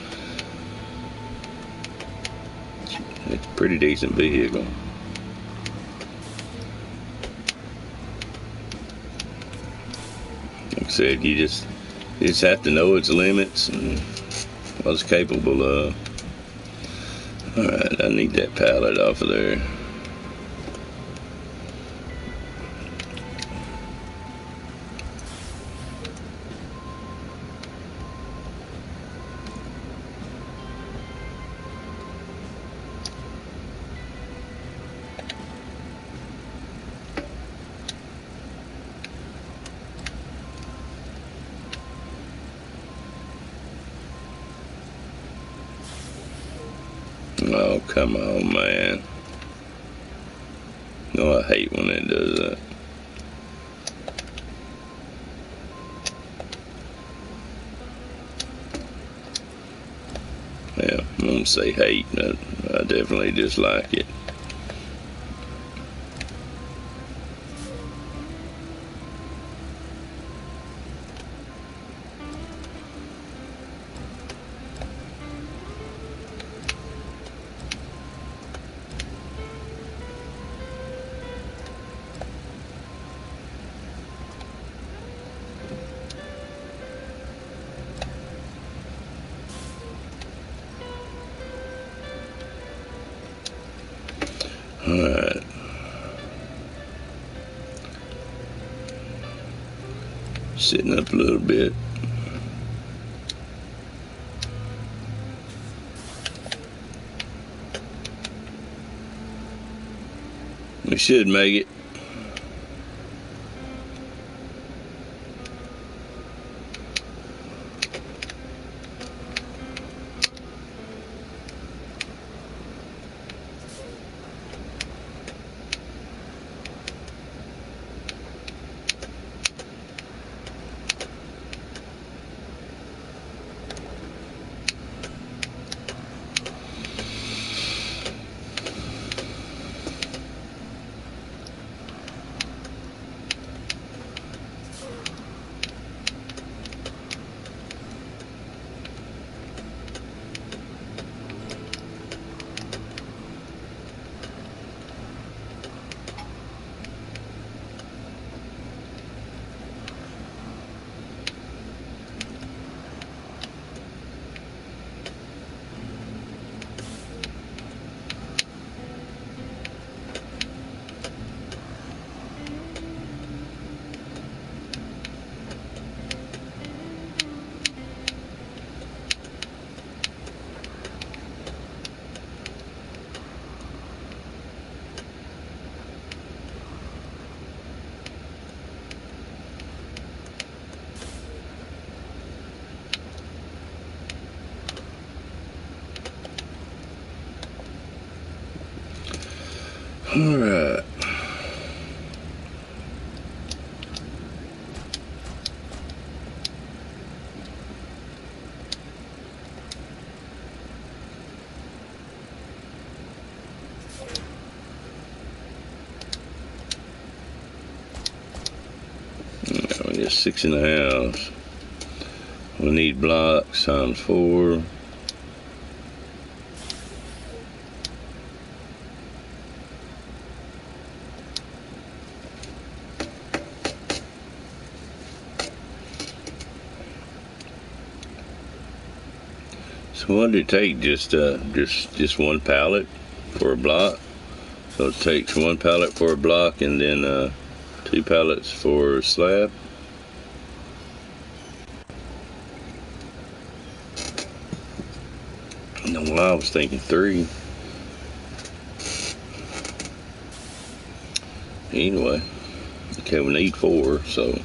it's a pretty decent vehicle. Like I said, you just have to know its limits and what it's capable of. Alright, I need that pallet off of there. Oh, come on, man. No, I hate when it does that. Yeah, I'm gonna say hate, but I definitely dislike it. Alright. Sitting up a little bit. We should make it. All right. Now we get 6.5. We need blocks times 4. So what did it take? Just one pallet for a block. So it takes one pallet for a block and then 2 pallets for a slab. No, well, I was thinking 3. Anyway, okay, we need 4, so.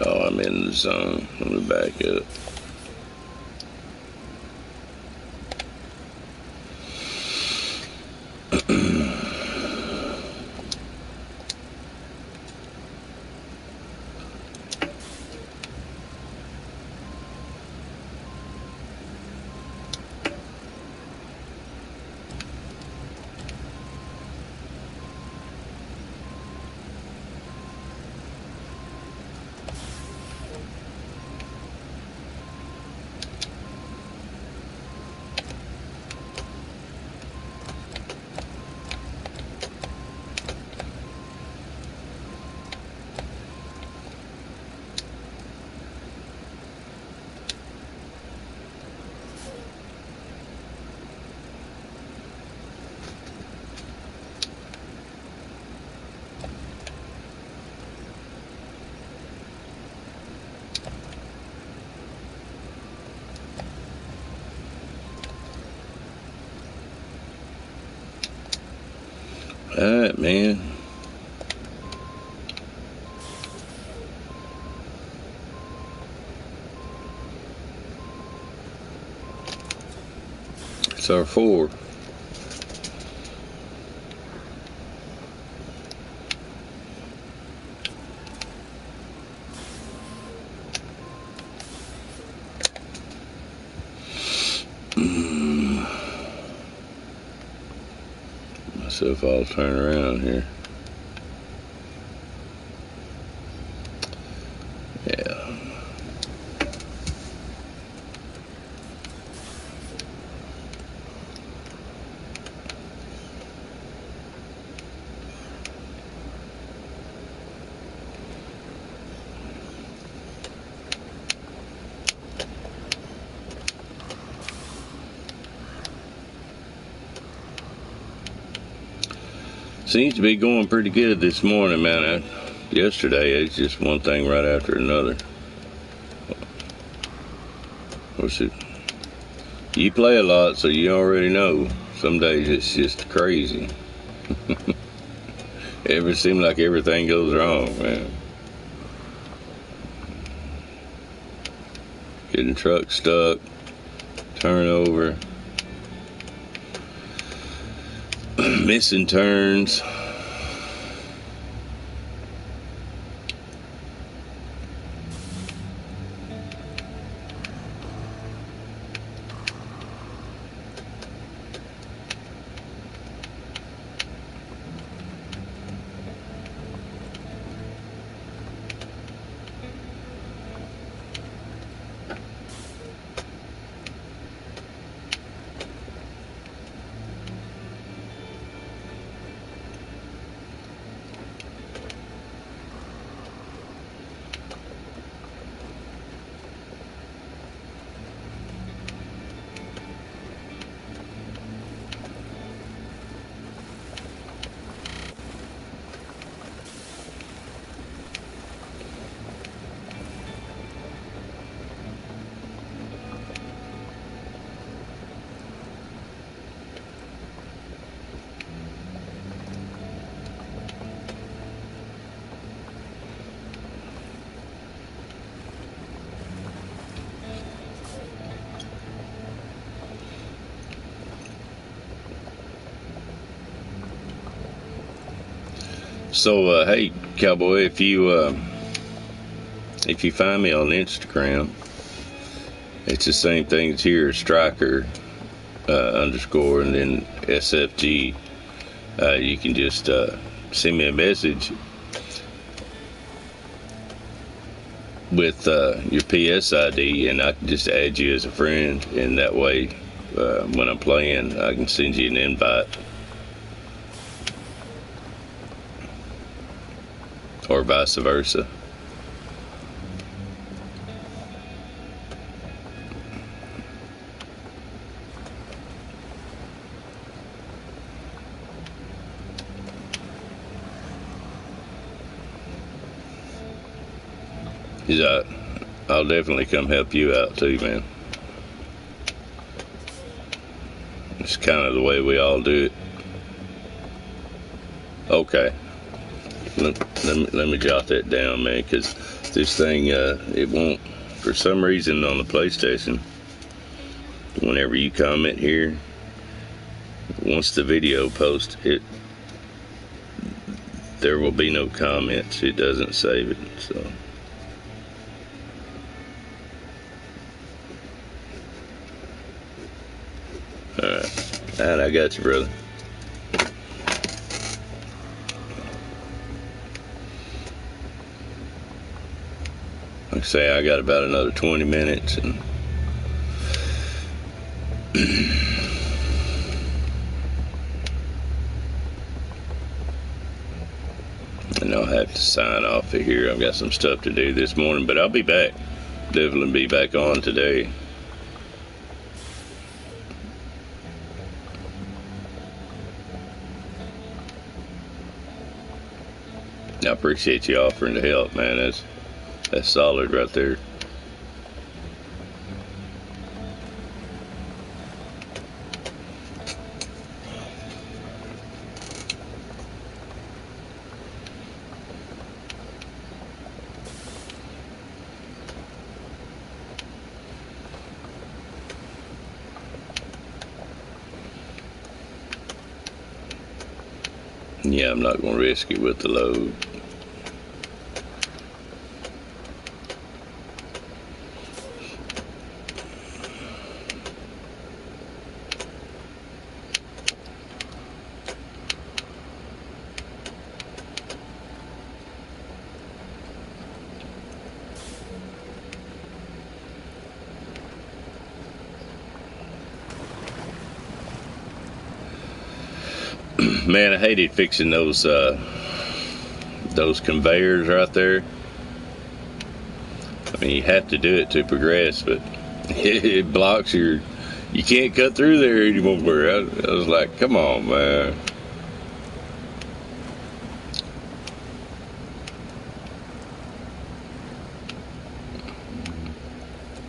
Oh, I'm in the zone. Let me back up. Alright, man. It's our 4. Myself, I'll turn around here. Yeah. Seems to be going pretty good this morning, man. yesterday. It's just one thing right after another. What's it? You play a lot, so you already know. Some days it's just crazy. It seems like everything goes wrong, man. Getting truck stuck, turnover, missing turns. So, hey, Cowboy, if you find me on Instagram, it's the same thing as here, Striker underscore and then SFG. You can just send me a message with your PS ID, and I can just add you as a friend, and that way, when I'm playing, I can send you an invite. Or vice versa. I'll definitely come help you out too, man. It's kind of the way we all do it. Okay. Let me jot that down, man, because this thing, it won't, for some reason on the PlayStation, whenever you comment here, once the video posts, there will be no comments. It doesn't save it, so. Alright, I got you, brother. Like I say, I got about another 20 minutes, and I'll have to sign off of here. I've got some stuff to do this morning, but I'll be back. Definitely be back on today. I appreciate you offering to help, man. That's solid right there. Yeah, I'm not going to risk it with the load. Man, I hated fixing those conveyors right there. I mean, you have to do it to progress, but it blocks you can't cut through there anymore. I was like, come on, man.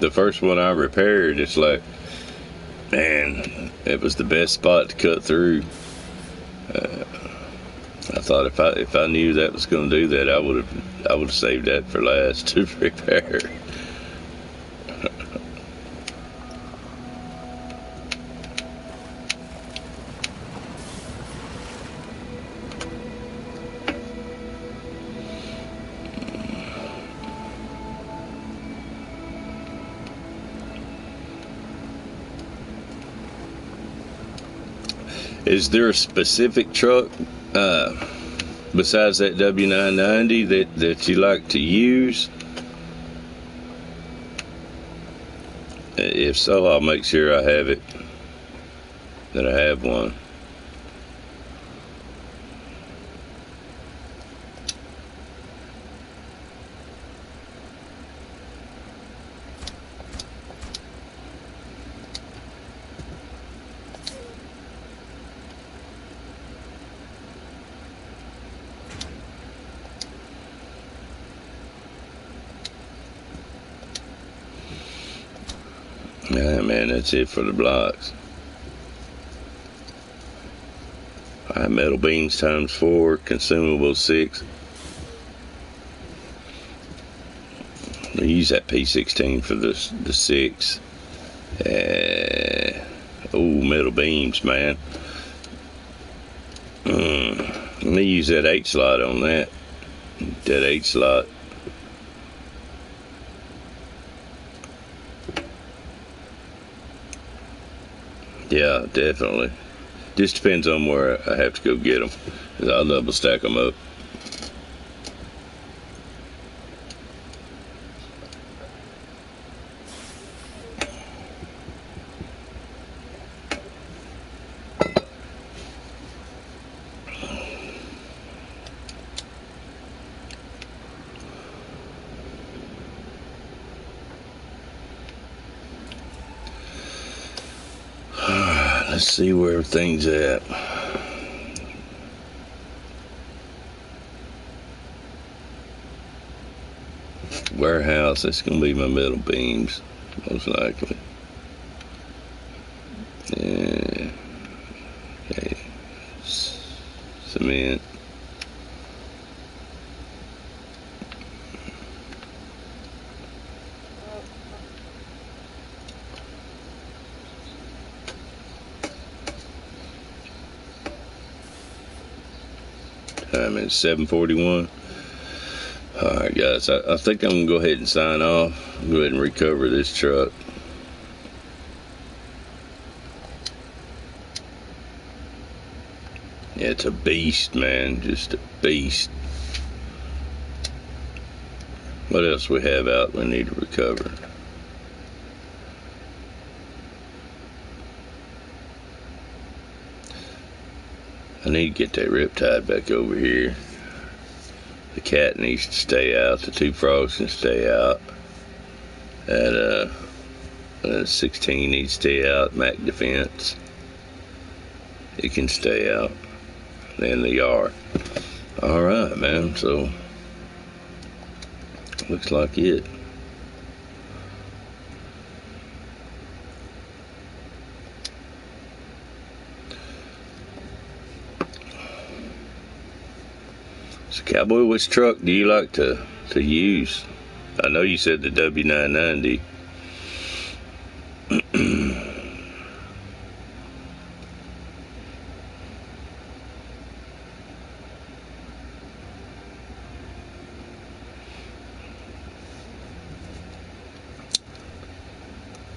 the first one I repaired, it's like, man, it was the best spot to cut through. I thought if I knew that was going to do that, I would have saved that for last to repair. Is there a specific truck besides that W990 that you like to use? If so, I'll make sure I have it, that I have one. Yeah, man, that's it for the blocks. Alright, metal beams times 4, consumables 6. I use that P16 for the 6. Metal beams, man. Let me use that 8 slot on that. That 8 slot. Yeah, definitely. Just depends on where I have to go get them. I'll double stack them up. Let's see where everything's at. Warehouse, that's going to be my metal beams, most likely. Yeah. Okay. Cement. Time is 7:41. Alright guys, I think I'm going to go ahead and sign off. Go ahead and recover this truck. Yeah, it's a beast, man. Just a beast. What else we have out we need to recover? I need to get that riptide back over here. The cat needs to stay out. The 2 frogs can stay out. That 16 needs to stay out. Mac Defense, it can stay out. Then the yard. All right, man. So looks like it. So, Cowboy, which truck do you like to use? I know you said the W990.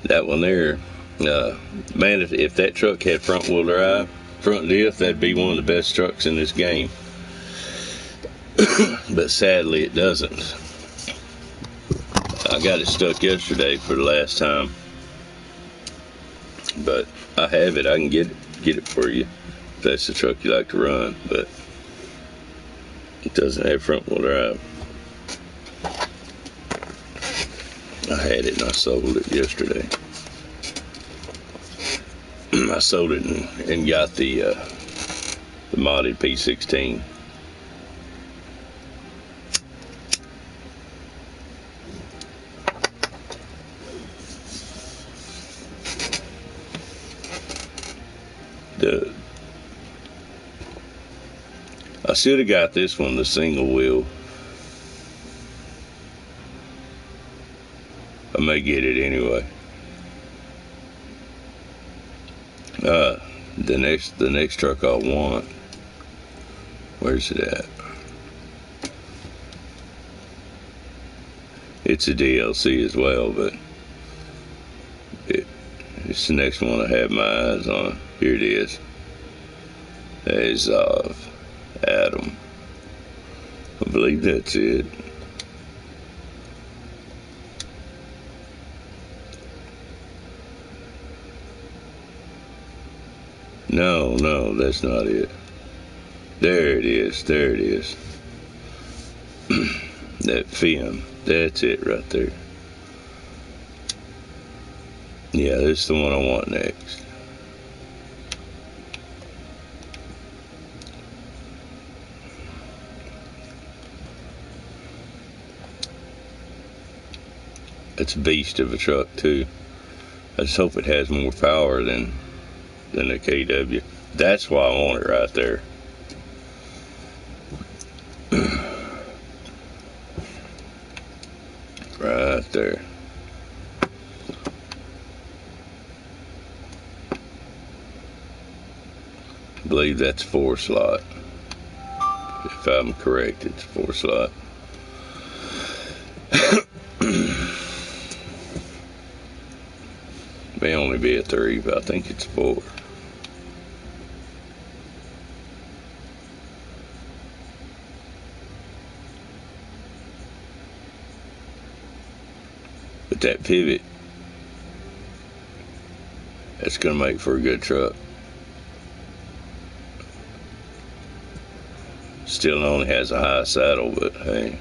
That one there, man, if that truck had front wheel drive, front diff, that'd be one of the best trucks in this game. But sadly it doesn't. I got it stuck yesterday for the last time, but I have it. I can get it for you if that's the truck you like to run, but it doesn't have front wheel drive. I had it and I sold it yesterday. I sold it and got the modded P16. I should have got this one, the single wheel. I may get it anyway. The next truck I want. Where's it at? It's a DLC as well, but it's the next one I have my eyes on. Here it is. As of Adam. I believe that's it. No, that's not it. There it is. That film. That's it right there. Yeah, that's the one I want next. It's a beast of a truck too. I just hope it has more power than a KW. That's why I want it right there. Right there. I believe that's 4-slot. If I'm correct, it's 4-slot. May only be a 3, but I think it's 4. But that pivot, that's gonna make for a good truck. Still only has a high saddle, but hey.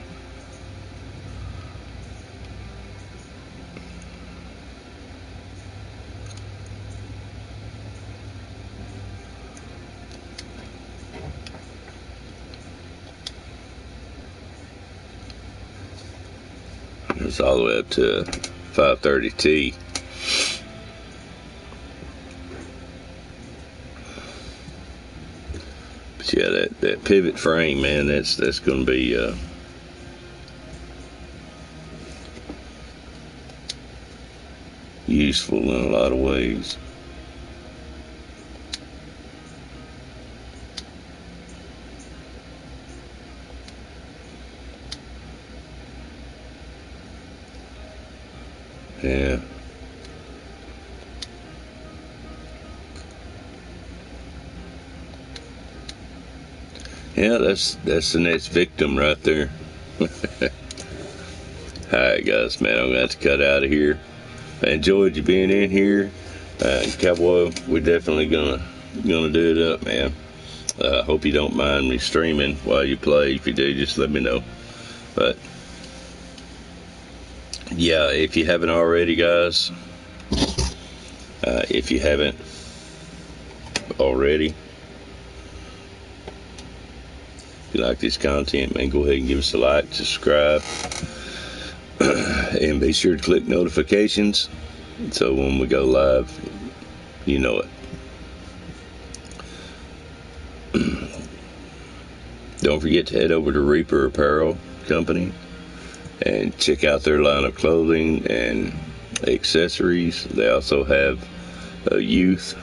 It's all the way up to 530T. But yeah, that pivot frame, man, that's going to be useful in a lot of ways. Yeah. Yeah, that's the next victim right there. Alright guys, man, I'm gonna have to cut out of here. I enjoyed you being in here. Cowboy, we're definitely gonna do it up, man. Hope you don't mind me streaming while you play. If you do, just let me know. But yeah, if you haven't already, guys, if you haven't already, if you like this content, man, go ahead and give us a like, subscribe, and be sure to click notifications so when we go live, you know it. Don't forget to head over to Reaper Apparel Company and check out their line of clothing and accessories. They also have a youth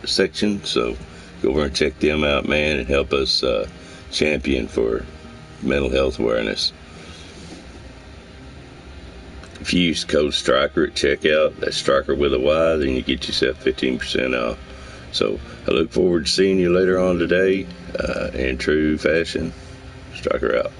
section, so go over and check them out, man, and help us champion for mental health awareness. If you use code Striker at checkout, that's Striker with a Y, then you get yourself 15% off. So I look forward to seeing you later on today. In true fashion, Striker out.